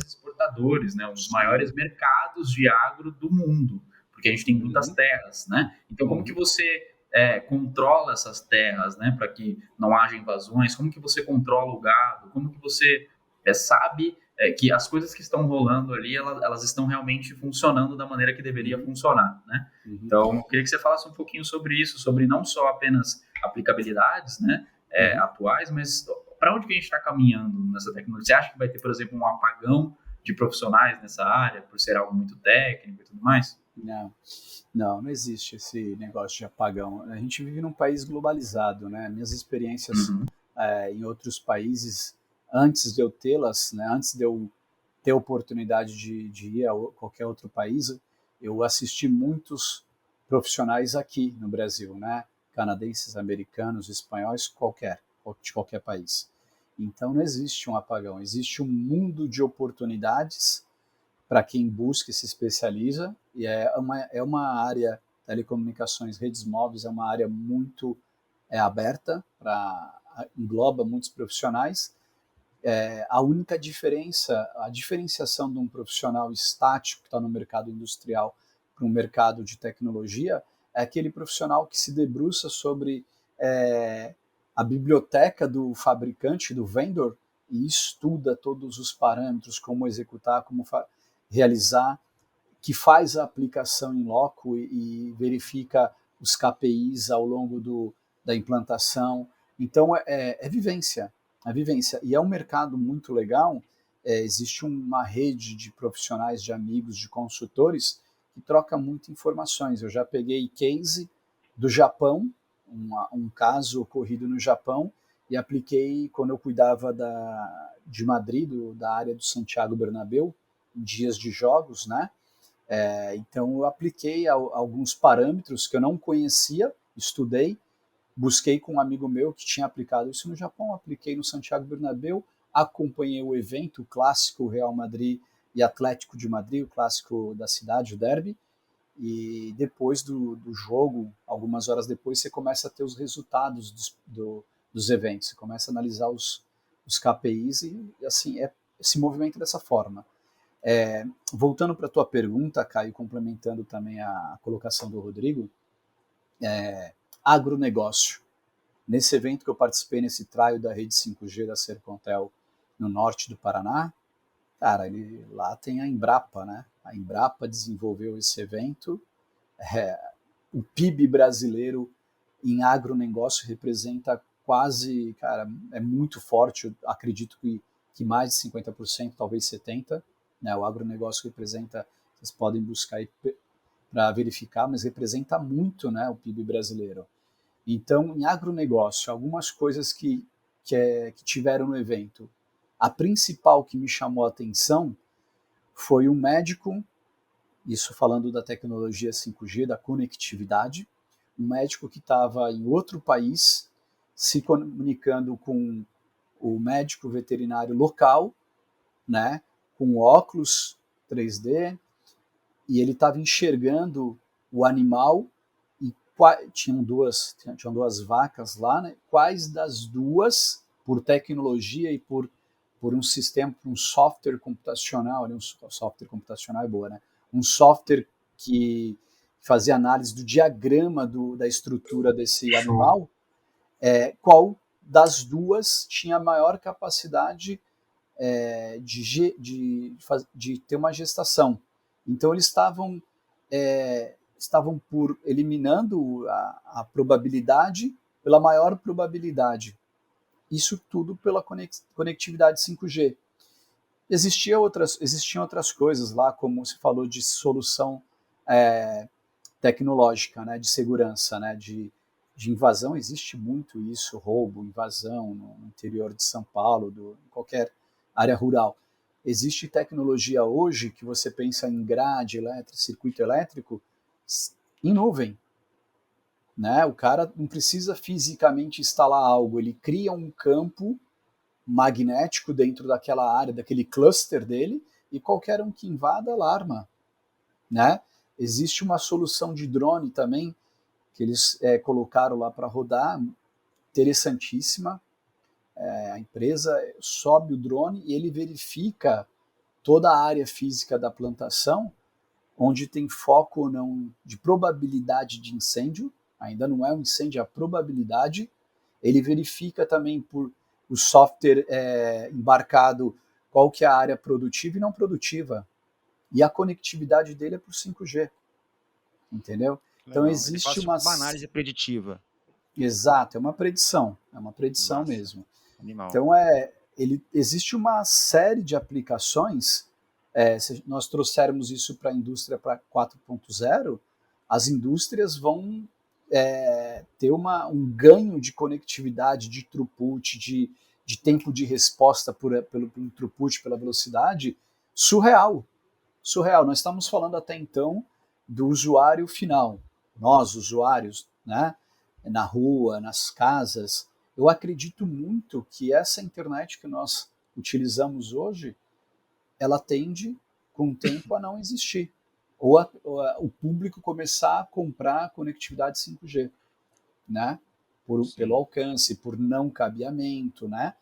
exportadores, né? Um dos maiores mercados de agro do mundo, porque a gente tem muitas terras, né? Então, como que você controla essas terras, né? Para que não haja invasões? Como que você controla o gado? Como que você sabe que as coisas que estão rolando ali, elas estão realmente funcionando da maneira que deveria funcionar, né? Então, eu queria que você falasse um pouquinho sobre isso, sobre não só apenas aplicabilidades, né? Atuais, mas para onde que a gente está caminhando nessa tecnologia? Você acha que vai ter, por exemplo, um apagão de profissionais nessa área, por ser algo muito técnico e tudo mais? Não existe esse negócio de apagão. A gente vive num país globalizado, né? Minhas experiências em outros países, antes de eu tê-las, né? Antes de eu ter a oportunidade de ir a qualquer outro país, eu assisti muitos profissionais aqui no Brasil, né? Canadenses, americanos, espanhóis, de qualquer país. Então não existe um apagão, existe um mundo de oportunidades para quem busca e se especializa, e é uma área, telecomunicações, redes móveis, é uma área muito aberta, engloba muitos profissionais. A única diferença, a diferenciação de um profissional estático que está no mercado industrial para um mercado de tecnologia é aquele profissional que se debruça sobre a biblioteca do fabricante, do vendor, e estuda todos os parâmetros, como executar, como realizar, que faz a aplicação em loco e verifica os KPIs ao longo da implantação. Então, é vivência. A vivência. E é um mercado muito legal. Existe uma rede de profissionais, de amigos, de consultores que troca muitas informações. Eu já peguei case do Japão, um caso ocorrido no Japão, e apliquei quando eu cuidava de Madrid, da área do Santiago Bernabéu, em dias de jogos, né? Então eu apliquei alguns parâmetros que eu não conhecia, estudei, busquei com um amigo meu que tinha aplicado isso no Japão, apliquei no Santiago Bernabéu, acompanhei o evento, o clássico Real Madrid e Atlético de Madrid, o clássico da cidade, o derby, e depois do jogo, algumas horas depois, você começa a ter os resultados dos eventos, você começa a analisar os KPIs e assim, se movimenta dessa forma. Voltando para a tua pergunta, Caio, complementando também a colocação do Rodrigo, agronegócio. Nesse evento que eu participei, nesse trial da rede 5G da Sercontel no norte do Paraná, cara, lá tem a Embrapa, né? A Embrapa desenvolveu esse evento. O PIB brasileiro em agronegócio representa quase, cara, é muito forte, eu acredito que mais de 50%, talvez 70%, né? O agronegócio representa, vocês podem buscar aí para verificar, mas representa muito, né, o PIB brasileiro. Então, em agronegócio, algumas coisas que tiveram no evento. A principal que me chamou a atenção foi um médico, isso falando da tecnologia 5G, da conectividade, um médico que estava em outro país se comunicando com o médico veterinário local, né, com óculos 3D, e ele estava enxergando o animal e tinham duas vacas lá, né? Quais das duas, por tecnologia e por um sistema, por um software computacional, um software computacional é boa, né? Um software que fazia análise do diagrama da estrutura desse animal, qual das duas tinha maior capacidade de ter uma gestação. Então eles estavam por eliminando a probabilidade pela maior probabilidade. Isso tudo pela conectividade 5G. Existiam outras coisas lá, como você falou, de solução tecnológica, né, de segurança, né, de invasão. Existe muito isso, roubo, invasão no interior de São Paulo, em qualquer área rural. Existe tecnologia hoje que você pensa em grade elétrica, circuito elétrico, em nuvem. Né? O cara não precisa fisicamente instalar algo, ele cria um campo magnético dentro daquela área, daquele cluster dele, e qualquer um que invada alarma. Né? Existe uma solução de drone também, que eles colocaram lá para rodar, interessantíssima. A empresa sobe o drone e ele verifica toda a área física da plantação, onde tem foco ou não de probabilidade de incêndio, ainda não é um incêndio, é a probabilidade. Ele verifica também por o software embarcado qual que é a área produtiva e não produtiva. E a conectividade dele é por 5G. Entendeu? Legal. Então existe uma análise preditiva. Exato, é uma predição Massa. Mesmo. Animal. Então existe uma série de aplicações. Se nós trouxermos isso para a indústria 4.0, as indústrias vão ter um ganho de conectividade, de throughput, de tempo de resposta pelo throughput, pela velocidade, surreal. Nós estamos falando até então do usuário final, nós, usuários, né? Na rua, nas casas. Eu acredito muito que essa internet que nós utilizamos hoje, ela tende, com o tempo, a não existir. Ou o público começar a comprar conectividade 5G, né? Pelo alcance, por não cabeamento, né?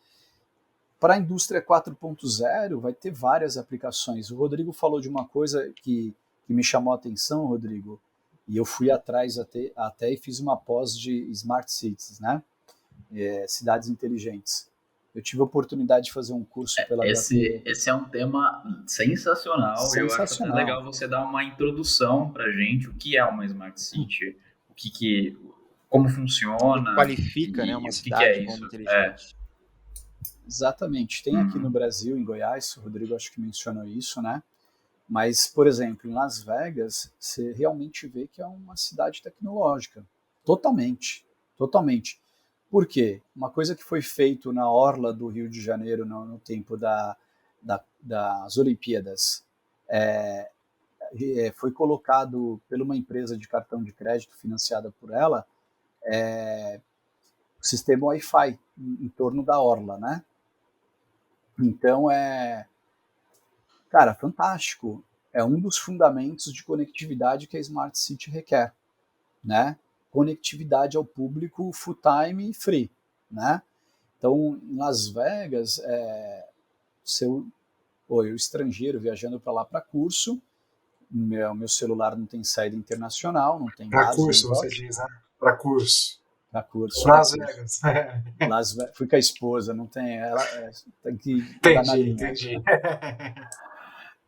Para a indústria 4.0, vai ter várias aplicações. O Rodrigo falou de uma coisa que me chamou a atenção, Rodrigo, e eu fui atrás até e fiz uma pós de Smart Cities, né? Cidades inteligentes. Eu tive a oportunidade de fazer um curso pela Esse é um tema sensacional. Eu acho até legal você dar uma introdução para a gente, o que é uma Smart City, como funciona. Qualifica, né, uma cidade como inteligente. Exatamente. Tem aqui no Brasil, em Goiás, o Rodrigo acho que mencionou isso, né? Mas, por exemplo, em Las Vegas, você realmente vê que é uma cidade tecnológica. Totalmente. Por quê? Uma coisa que foi feito na orla do Rio de Janeiro no tempo das Olimpíadas, foi colocado por uma empresa de cartão de crédito financiada por ela, o sistema Wi-Fi em torno da orla, né? Então, cara, fantástico. É um dos fundamentos de conectividade que a Smart City requer, né? Conectividade ao público full time e free, né? Então, em Las Vegas, eu estrangeiro viajando para lá para curso, meu celular não tem saída internacional, não tem para curso, você diz, né? Para curso. Para curso. Las Vegas. Fui com a esposa, não tem. Ela tem que. Entendi.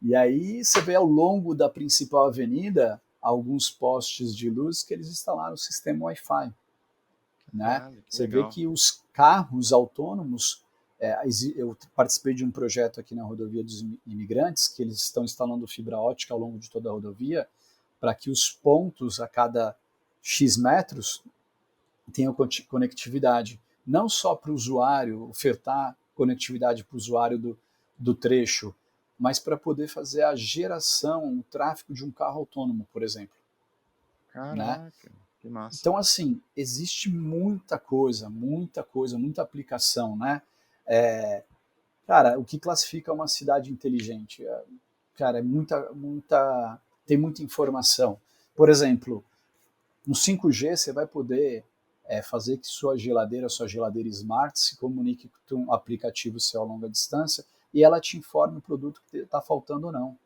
E aí você vê ao longo da principal avenida alguns postes de luz que eles instalaram o sistema Wi-Fi. Né? Você vê que os carros autônomos, eu participei de um projeto aqui na rodovia dos imigrantes, que eles estão instalando fibra ótica ao longo de toda a rodovia, para que os pontos a cada X metros tenham conectividade. Não só para o usuário, ofertar conectividade para o usuário do trecho, mas para poder fazer a geração, o tráfego de um carro autônomo, por exemplo. Caraca, né? Que massa. Então, assim, existe muita coisa, muita aplicação, né? Cara, o que classifica uma cidade inteligente? Cara, tem muita informação. Por exemplo, No 5G, você vai poder fazer que sua geladeira smart, se comunique com um aplicativo seu a longa distância e ela te informe o produto que está faltando ou não.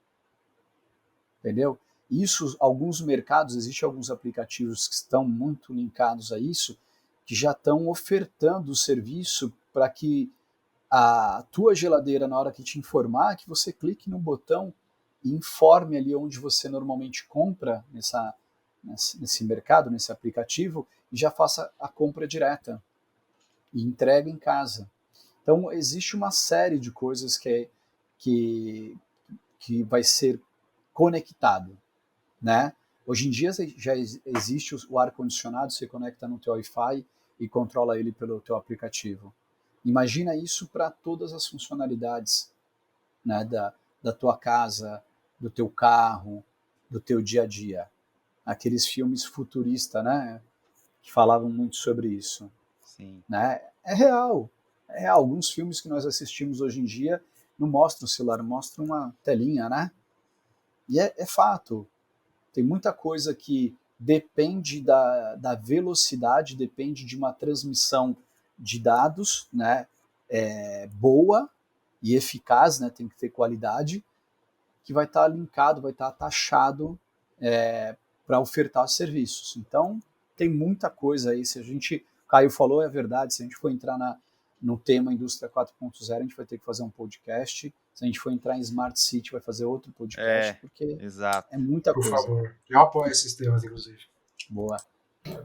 Entendeu? Isso, alguns mercados, existem alguns aplicativos que estão muito linkados a isso, que já estão ofertando o serviço para que a tua geladeira, na hora que te informar, que você clique no botão e informe ali onde você normalmente compra nesse mercado, nesse aplicativo, e já faça a compra direta e entrega em casa. Então, existe uma série de coisas que vai ser conectado, né? Hoje em dia já existe o ar-condicionado, você conecta no teu Wi-Fi e controla ele pelo teu aplicativo. Imagina isso para todas as funcionalidades, né, da tua casa, do teu carro, do teu dia a dia. Aqueles filmes futuristas, né, que falavam muito sobre isso. Sim. Né? É real. É real. Alguns filmes que nós assistimos hoje em dia não mostram o celular, mostram uma telinha, né? E é fato. Tem muita coisa que depende da velocidade, depende de uma transmissão de dados, né? Boa e eficaz, né? Tem que ter qualidade, que vai estar linkado, vai estar taxado para ofertar serviços. Então, tem muita coisa aí. Se a gente, Caio falou, é verdade, se a gente for entrar no tema Indústria 4.0, a gente vai ter que fazer um podcast. Se a gente for entrar em Smart City, vai fazer outro podcast, porque Exato. é muita Por coisa. favor. Eu apoio esses temas, inclusive. Boa.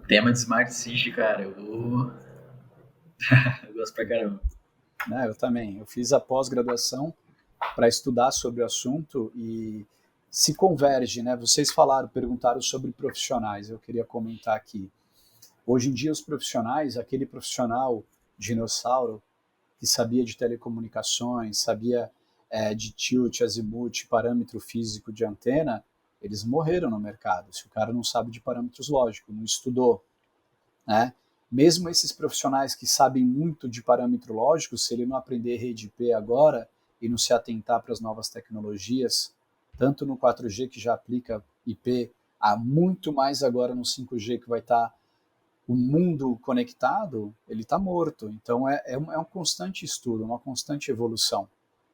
Tema de Smart City, cara, eu gosto pra caramba. Eu também. Eu fiz a pós-graduação para estudar sobre o assunto e se converge, né? Vocês perguntaram sobre profissionais, eu queria comentar aqui. Hoje em dia os profissionais, aquele profissional dinossauro que sabia de telecomunicações, sabia de tilt, azimuth, parâmetro físico de antena, eles morreram no mercado. Se o cara não sabe de parâmetros lógicos, não estudou, né? Mesmo esses profissionais que sabem muito de parâmetro lógico, se ele não aprender rede IP agora e não se atentar para as novas tecnologias, tanto no 4G que já aplica IP, há muito mais agora no 5G que vai estar o mundo conectado, ele está morto. Então é um constante estudo, uma constante evolução,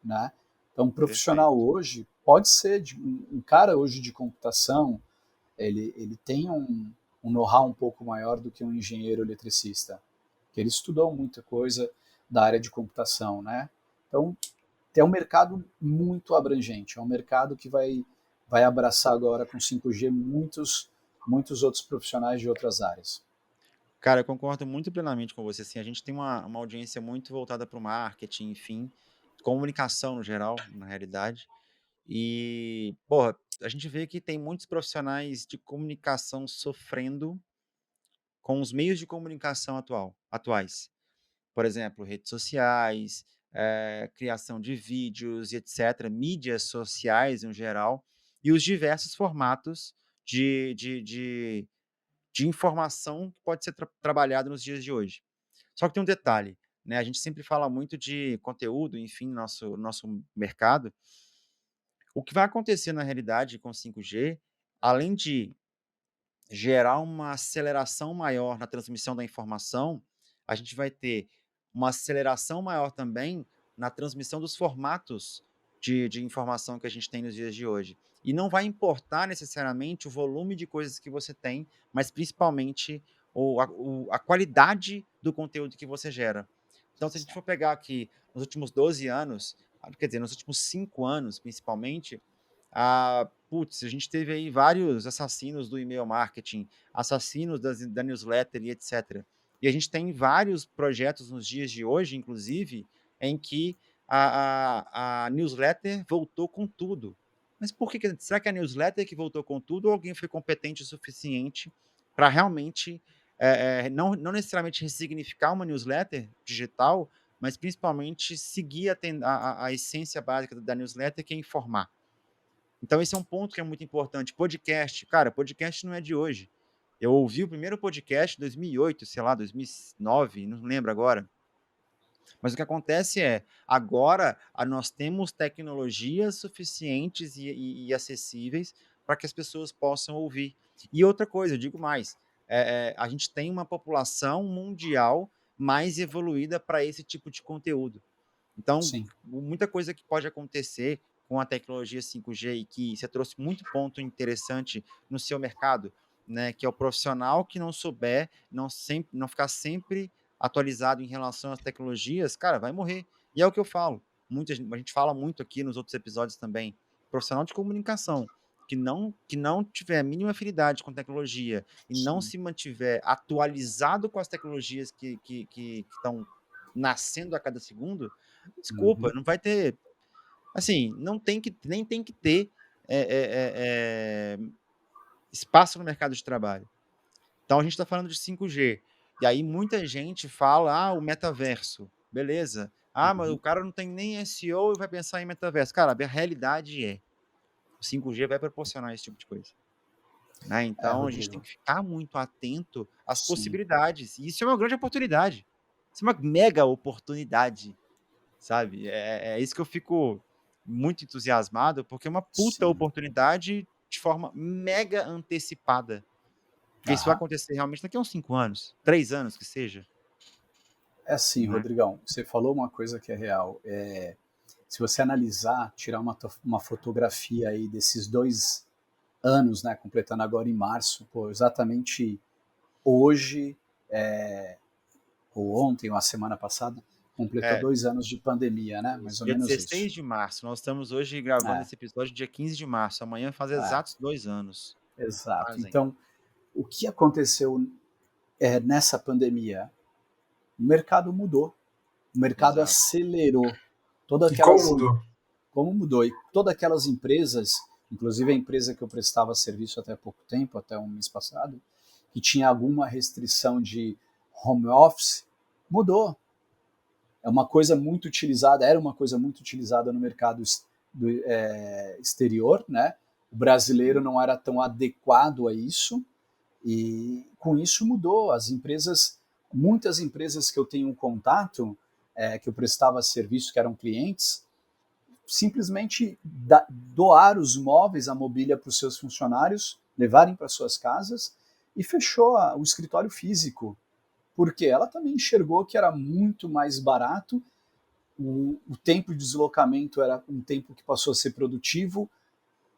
né? Então um profissional hoje pode ser um cara hoje de computação, ele tem um know-how um pouco maior do que um engenheiro eletricista, que ele estudou muita coisa da área de computação, né? Então, é um mercado muito abrangente, é um mercado que vai abraçar agora com 5G muitos outros profissionais de outras áreas. Cara, eu concordo muito plenamente com você. Assim, a gente tem uma audiência muito voltada para o marketing, enfim, comunicação no geral, na realidade. E, porra, a gente vê que tem muitos profissionais de comunicação sofrendo com os meios de comunicação atuais. Por exemplo, redes sociais, criação de vídeos e etc., mídias sociais em geral, e os diversos formatos de informação que pode ser trabalhado nos dias de hoje. Só que tem um detalhe, né? A gente sempre fala muito de conteúdo, enfim, no nosso mercado. O que vai acontecer na realidade com 5G, além de gerar uma aceleração maior na transmissão da informação, a gente vai ter uma aceleração maior também na transmissão dos formatos de informação que a gente tem nos dias de hoje. E não vai importar necessariamente o volume de coisas que você tem, mas principalmente a qualidade do conteúdo que você gera. Então, se a gente for pegar aqui nos últimos 12 anos, quer dizer, nos últimos 5 anos, principalmente, a gente teve aí vários assassinos do e-mail marketing, assassinos da newsletter e etc. E a gente tem vários projetos nos dias de hoje, inclusive, em que a newsletter voltou com tudo. Mas será que a newsletter que voltou com tudo ou alguém foi competente o suficiente para realmente, não necessariamente ressignificar uma newsletter digital, mas principalmente seguir a essência básica da newsletter, que é informar? Então, esse é um ponto que é muito importante. Podcast, cara, podcast não é de hoje. Eu ouvi o primeiro podcast em 2008, sei lá, 2009, não lembro agora. Mas o que acontece agora nós temos tecnologias suficientes e acessíveis para que as pessoas possam ouvir. E outra coisa, eu digo mais, a gente tem uma população mundial mais evoluída para esse tipo de conteúdo. Então, Sim. muita coisa que pode acontecer com a tecnologia 5G e que você trouxe muito ponto interessante no seu mercado, né, que é o profissional que não souber, não ficar sempre atualizado em relação às tecnologias, cara, vai morrer. E é o que eu falo. A gente fala muito aqui nos outros episódios também. Profissional de comunicação que não tiver a mínima afinidade com tecnologia e não Sim. se mantiver atualizado com as tecnologias que estão nascendo a cada segundo, desculpa, Uhum. não vai ter. Assim, nem tem que ter é, espaço no mercado de trabalho. Então a gente está falando de 5G. E aí muita gente fala, o metaverso. Beleza. Mas o Uhum. cara não tem nem SEO e vai pensar em metaverso. Cara, a realidade o 5G vai proporcionar esse tipo de coisa. Né? Então a gente tem Rodrigo. que ficar muito atento às Sim. possibilidades. E isso é uma grande oportunidade. Isso é uma mega oportunidade, sabe? É isso que eu fico muito entusiasmado, porque é uma puta Sim. oportunidade de forma mega antecipada. Porque isso vai Aham. acontecer realmente daqui a uns 5 anos, 3 anos que seja. É assim, Né? Rodrigão, você falou uma coisa que é real. Se você analisar, tirar uma fotografia aí desses 2 anos, né, completando agora em março, pô, exatamente hoje, ou ontem, ou a semana passada, completou É, 2 anos de pandemia, né? Mais ou dia menos isso. 16 de março. Nós estamos hoje gravando É, esse episódio dia 15 de março. Amanhã faz é, exatos 2 anos. exato. Fazem. Então, o que aconteceu nessa pandemia? O mercado mudou, o mercado Exato. acelerou. Todas E como aquelas mudou? como mudou. E todas aquelas empresas, inclusive a empresa que eu prestava serviço até pouco tempo, até um mês passado, que tinha alguma restrição de home office, mudou. É uma coisa muito utilizada, era uma coisa muito utilizada no mercado exterior, né? O brasileiro não era tão adequado a isso e com isso mudou. As empresas, muitas empresas que eu tenho um contato, que eu prestava serviço, que eram clientes, simplesmente doar os móveis, a mobília para os seus funcionários, levarem para suas casas e fechou o escritório físico, porque ela também enxergou que era muito mais barato, o tempo de deslocamento era um tempo que passou a ser produtivo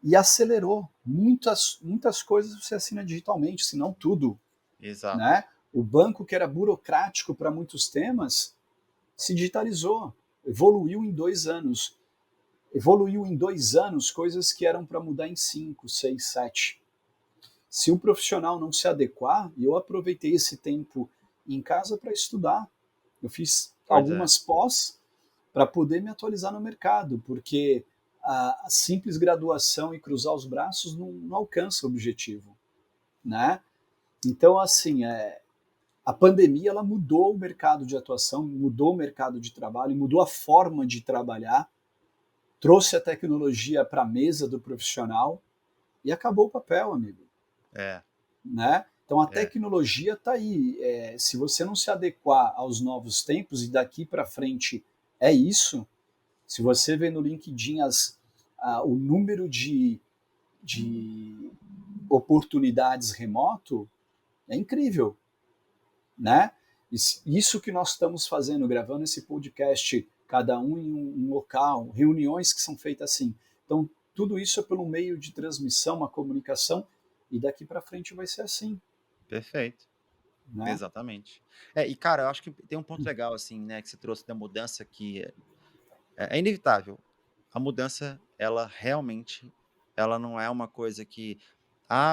e acelerou. Muitas coisas você assina digitalmente, se não tudo. Exato. Né? O banco, que era burocrático para muitos temas, se digitalizou, evoluiu em 2 anos. Evoluiu em 2 anos coisas que eram para mudar em 5, 6, 7. Se o profissional não se adequar, e eu aproveitei esse tempo em casa para estudar, eu fiz Pois é. algumas pós para poder me atualizar no mercado, porque a simples graduação e cruzar os braços não alcança o objetivo, né? Então, assim, a pandemia ela mudou o mercado de atuação, mudou o mercado de trabalho, mudou a forma de trabalhar, trouxe a tecnologia para a mesa do profissional e acabou o papel, amigo. É. Né? Então a É. tecnologia está aí. Se você não se adequar aos novos tempos e daqui para frente é isso, se você vê no LinkedIn o número de oportunidades remoto, é incrível, né? Isso que nós estamos fazendo, gravando esse podcast, cada um em um local, reuniões que são feitas assim. Então, tudo isso é pelo meio de transmissão, uma comunicação, e daqui para frente vai ser assim, Perfeito. né? Exatamente. E cara, eu acho que tem um ponto legal, assim, né, que você trouxe da mudança que é inevitável. A mudança, ela realmente, ela não é uma coisa que,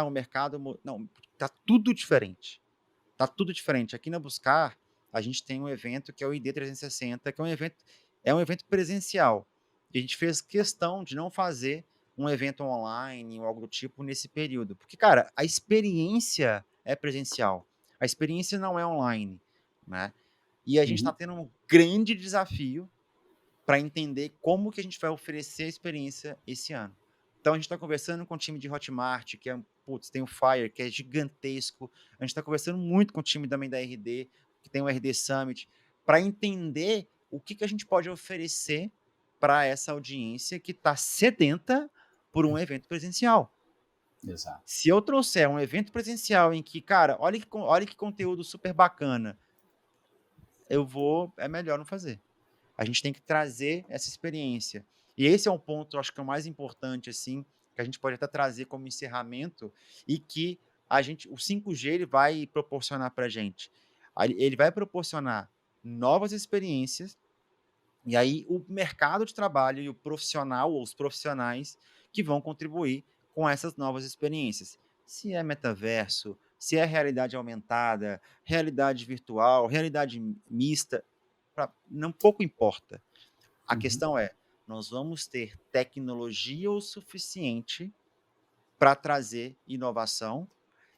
o mercado, não, tá tudo diferente. Tá tudo diferente. Aqui na Buscar, a gente tem um evento que é o ID 360, que é um evento presencial. E a gente fez questão de não fazer um evento online ou algo do tipo nesse período. Porque, cara, a experiência é presencial. A experiência não é online, né? E a gente está Uhum. tendo um grande desafio para entender como que a gente vai oferecer a experiência esse ano. Então a gente está conversando com o time de Hotmart, que tem o Fire, que é gigantesco. A gente está conversando muito com o time também da RD, que tem o RD Summit, para entender o que a gente pode oferecer para essa audiência que está sedenta por um evento presencial. Exato. Se eu trouxer um evento presencial em que, cara, olha que conteúdo super bacana, é melhor não fazer. A gente tem que trazer essa experiência. E esse é um ponto, acho que é o mais importante, assim, que a gente pode até trazer como encerramento e que o 5G ele vai proporcionar para a gente. Ele vai proporcionar novas experiências e aí o mercado de trabalho e o profissional ou os profissionais que vão contribuir com essas novas experiências. Se é metaverso, se é realidade aumentada, realidade virtual, realidade mista, não pouco importa. A Uhum. questão é, nós vamos ter tecnologia o suficiente para trazer inovação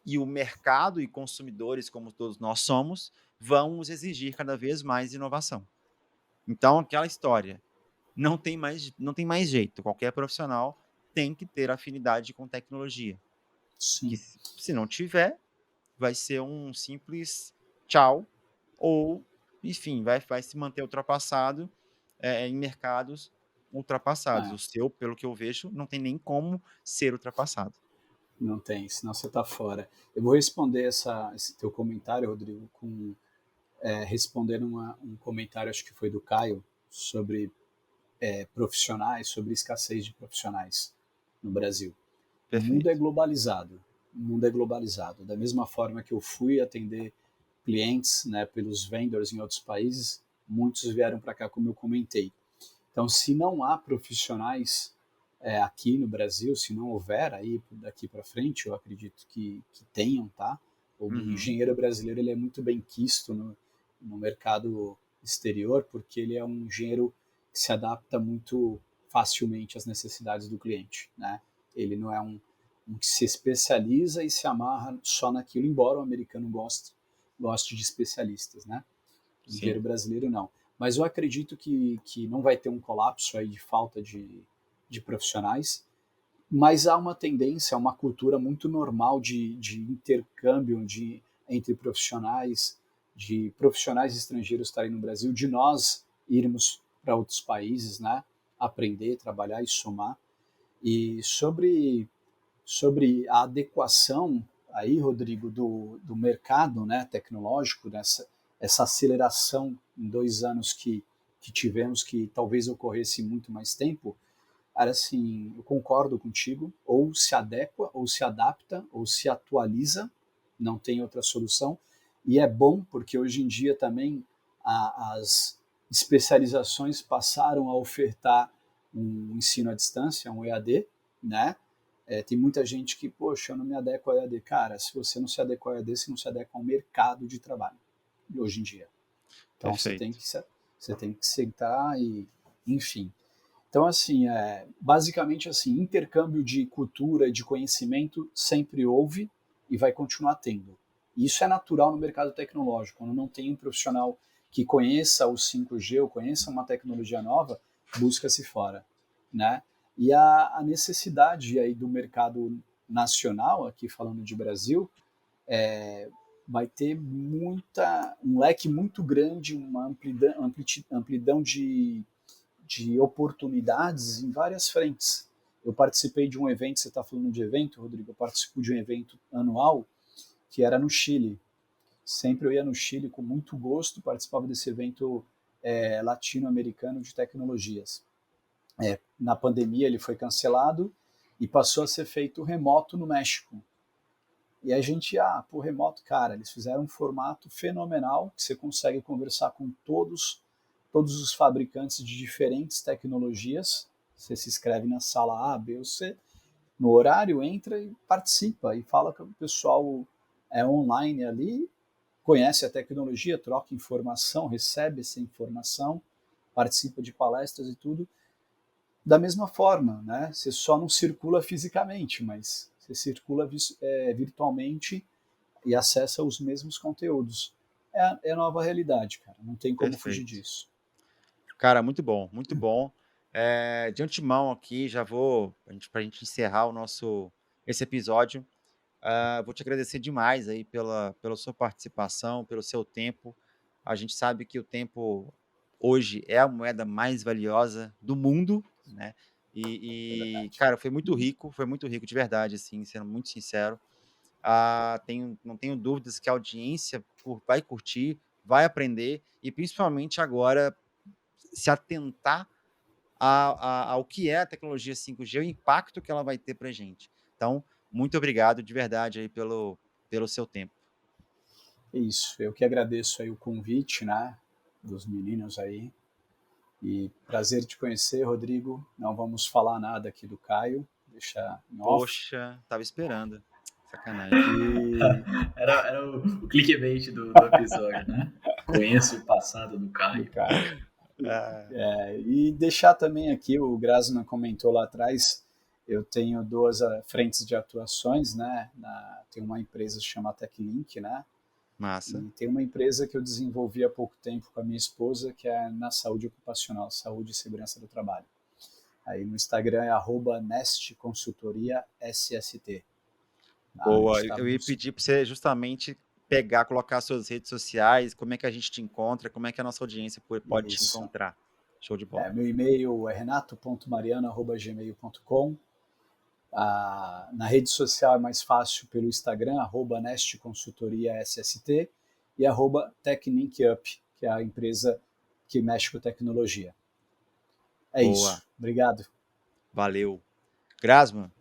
e o mercado e consumidores, como todos nós somos, vão nos exigir cada vez mais inovação. Então, aquela história, não tem mais jeito. Qualquer profissional tem que ter afinidade com tecnologia. Que Sim. se não tiver, vai ser um simples tchau, ou, enfim, vai se manter ultrapassado em mercados ultrapassados. É, O seu, pelo que eu vejo, não tem nem como ser ultrapassado. não tem, senão você está fora. Eu vou responder esse teu comentário, Rodrigo, respondendo um comentário, acho que foi do Caio, sobre profissionais, sobre escassez de profissionais no Brasil. O mundo é Perfeito. globalizado. O mundo é globalizado. Da mesma forma que eu fui atender clientes, né, pelos vendors em outros países, muitos vieram para cá, como eu comentei. Então, se não há profissionais aqui no Brasil, se não houver aí daqui para frente, eu acredito que tenham, tá? O Uhum. engenheiro brasileiro ele é muito bem quisto no mercado exterior, porque ele é um engenheiro que se adapta muito facilmente às necessidades do cliente, né? Ele não é um que se especializa e se amarra só naquilo, embora o americano goste de especialistas, né? O Sim. engenheiro brasileiro não. Mas eu acredito que não vai ter um colapso aí de falta de profissionais, mas há uma tendência, uma cultura muito normal de intercâmbio entre profissionais, de profissionais estrangeiros estarem no Brasil, de nós irmos para outros países, né? Aprender, trabalhar e somar. E sobre a adequação aí, Rodrigo, do mercado, né, tecnológico, essa aceleração em 2 anos que tivemos, que talvez ocorresse em muito mais tempo, era assim, eu concordo contigo, ou se adequa, ou se adapta, ou se atualiza, não tem outra solução, e é bom porque hoje em dia também as especializações passaram a ofertar um ensino à distância, um EAD, né? Tem muita gente que, poxa, eu não me adequo ao EAD. Cara, se você não se adequa ao EAD, você não se adequa ao mercado de trabalho, hoje em dia. Então Perfeito. você tem que sentar e, enfim. Então, assim, basicamente assim, intercâmbio de cultura e de conhecimento sempre houve e vai continuar tendo. E isso é natural no mercado tecnológico. Quando não tem um profissional que conheça o 5G ou conheça uma tecnologia nova, busca-se fora, né? E a necessidade aí do mercado nacional, aqui falando de Brasil, vai ter um leque muito grande, uma amplidão de oportunidades em várias frentes. Eu participei de um evento, você está falando de evento, Rodrigo, eu participo de um evento anual que era no Chile. Sempre eu ia no Chile com muito gosto, participava desse evento latino-americano de tecnologias. Na pandemia ele foi cancelado e passou a ser feito remoto no México. E a gente, por remoto, cara, eles fizeram um formato fenomenal, que você consegue conversar com todos os fabricantes de diferentes tecnologias. Você se inscreve na sala A, B ou C, no horário, entra e participa e fala com o pessoal online ali, conhece a tecnologia, troca informação, recebe essa informação, participa de palestras e tudo. Da mesma forma, né? Você só não circula fisicamente, mas você circula virtualmente e acessa os mesmos conteúdos. É a nova realidade, cara. Não tem como fugir Perfeito. disso. Cara, muito bom, muito bom. De antemão aqui, já vou, para a gente encerrar esse episódio, vou te agradecer demais aí pela sua participação, pelo seu tempo. A gente sabe que o tempo hoje é a moeda mais valiosa do mundo, né? E, cara, foi muito rico de verdade, assim, sendo muito sincero. Não tenho dúvidas que a audiência vai curtir, vai aprender e principalmente agora se atentar ao que é a tecnologia 5G, o impacto que ela vai ter para a gente. Então, muito obrigado de verdade aí pelo seu tempo. Isso, eu que agradeço aí o convite, né, dos meninos aí. E prazer te conhecer, Rodrigo. Não vamos falar nada aqui do Caio, deixa em off. Poxa, tava esperando. Sacanagem. Era o clickbait do episódio, né? Conheço o passado do Caio. E deixar também aqui, o Grasman comentou lá atrás, eu tenho 2 frentes de atuações, né? Tem uma empresa que se chama TechLink, né? Massa. E tem uma empresa que eu desenvolvi há pouco tempo com a minha esposa, que é na saúde ocupacional, saúde e segurança do trabalho. Aí no Instagram é @nestconsultoriasst. Boa, eu ia pedir para você justamente colocar suas redes sociais, como é que a gente te encontra, como é que a nossa audiência pode te encontrar. Show de bola. Meu e-mail é renato.mariano@gmail.com. Na rede social é mais fácil pelo Instagram, @nestconsultoriasst e @techlinkup, que é a empresa que mexe com tecnologia. É Boa. isso. Obrigado. Valeu. Grasman?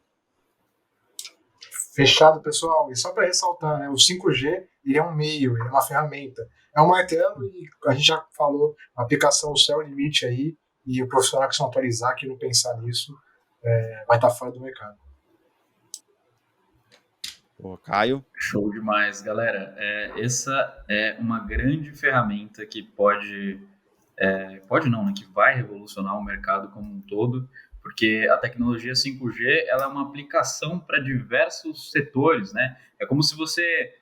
Fechado, pessoal. E só para ressaltar, né, o 5G ele é um meio, ele é uma ferramenta. É um martelo e a gente já falou, a aplicação, o céu é o limite aí, e o profissional que se não atualizar, que não pensar nisso, vai estar fora do mercado. Pô, Caio? Show demais, galera. Essa é uma grande ferramenta que pode não, né, que vai revolucionar o mercado como um todo, porque a tecnologia 5G ela é uma aplicação para diversos setores, né? É como se você...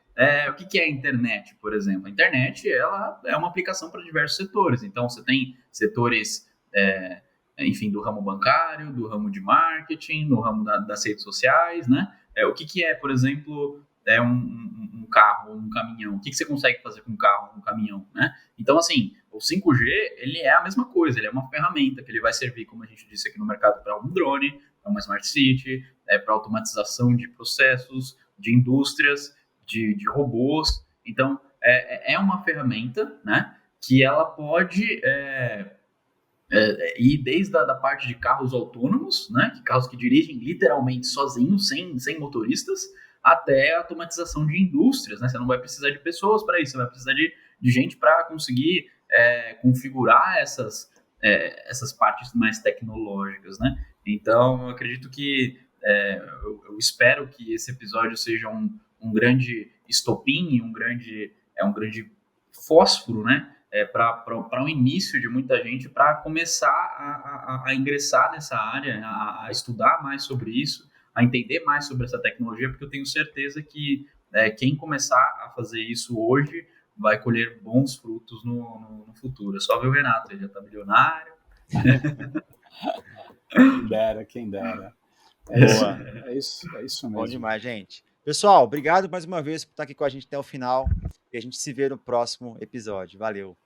o que é a internet, por exemplo? A internet ela é uma aplicação para diversos setores. Então, você tem setores, enfim, do ramo bancário, do ramo de marketing, no ramo das redes sociais, né? O que é, por exemplo, um carro, um caminhão? O que você consegue fazer com um carro, um caminhão, né? Então, assim, o 5G, ele é a mesma coisa, ele é uma ferramenta que ele vai servir, como a gente disse aqui no mercado, para um drone, para uma smart city, para automatização de processos, de indústrias, de robôs. Então, é uma ferramenta, né, que ela pode ir desde a parte de carros autônomos, né, carros que dirigem literalmente sozinhos, sem motoristas, até a automatização de indústrias, né? Você não vai precisar de pessoas para isso, você vai precisar de gente para conseguir configurar essas partes mais tecnológicas, né? Então, eu acredito que eu espero que esse episódio seja um grande estopim, um grande fósforo, né? Para o início de muita gente, para começar a ingressar nessa área, a estudar mais sobre isso, a entender mais sobre essa tecnologia, porque eu tenho certeza que quem começar a fazer isso hoje vai colher bons frutos no futuro. É só ver o Renato, ele já está milionário. Quem dera. É isso mesmo. Bom demais, gente. Pessoal, obrigado mais uma vez por estar aqui com a gente até o final e a gente se vê no próximo episódio. Valeu.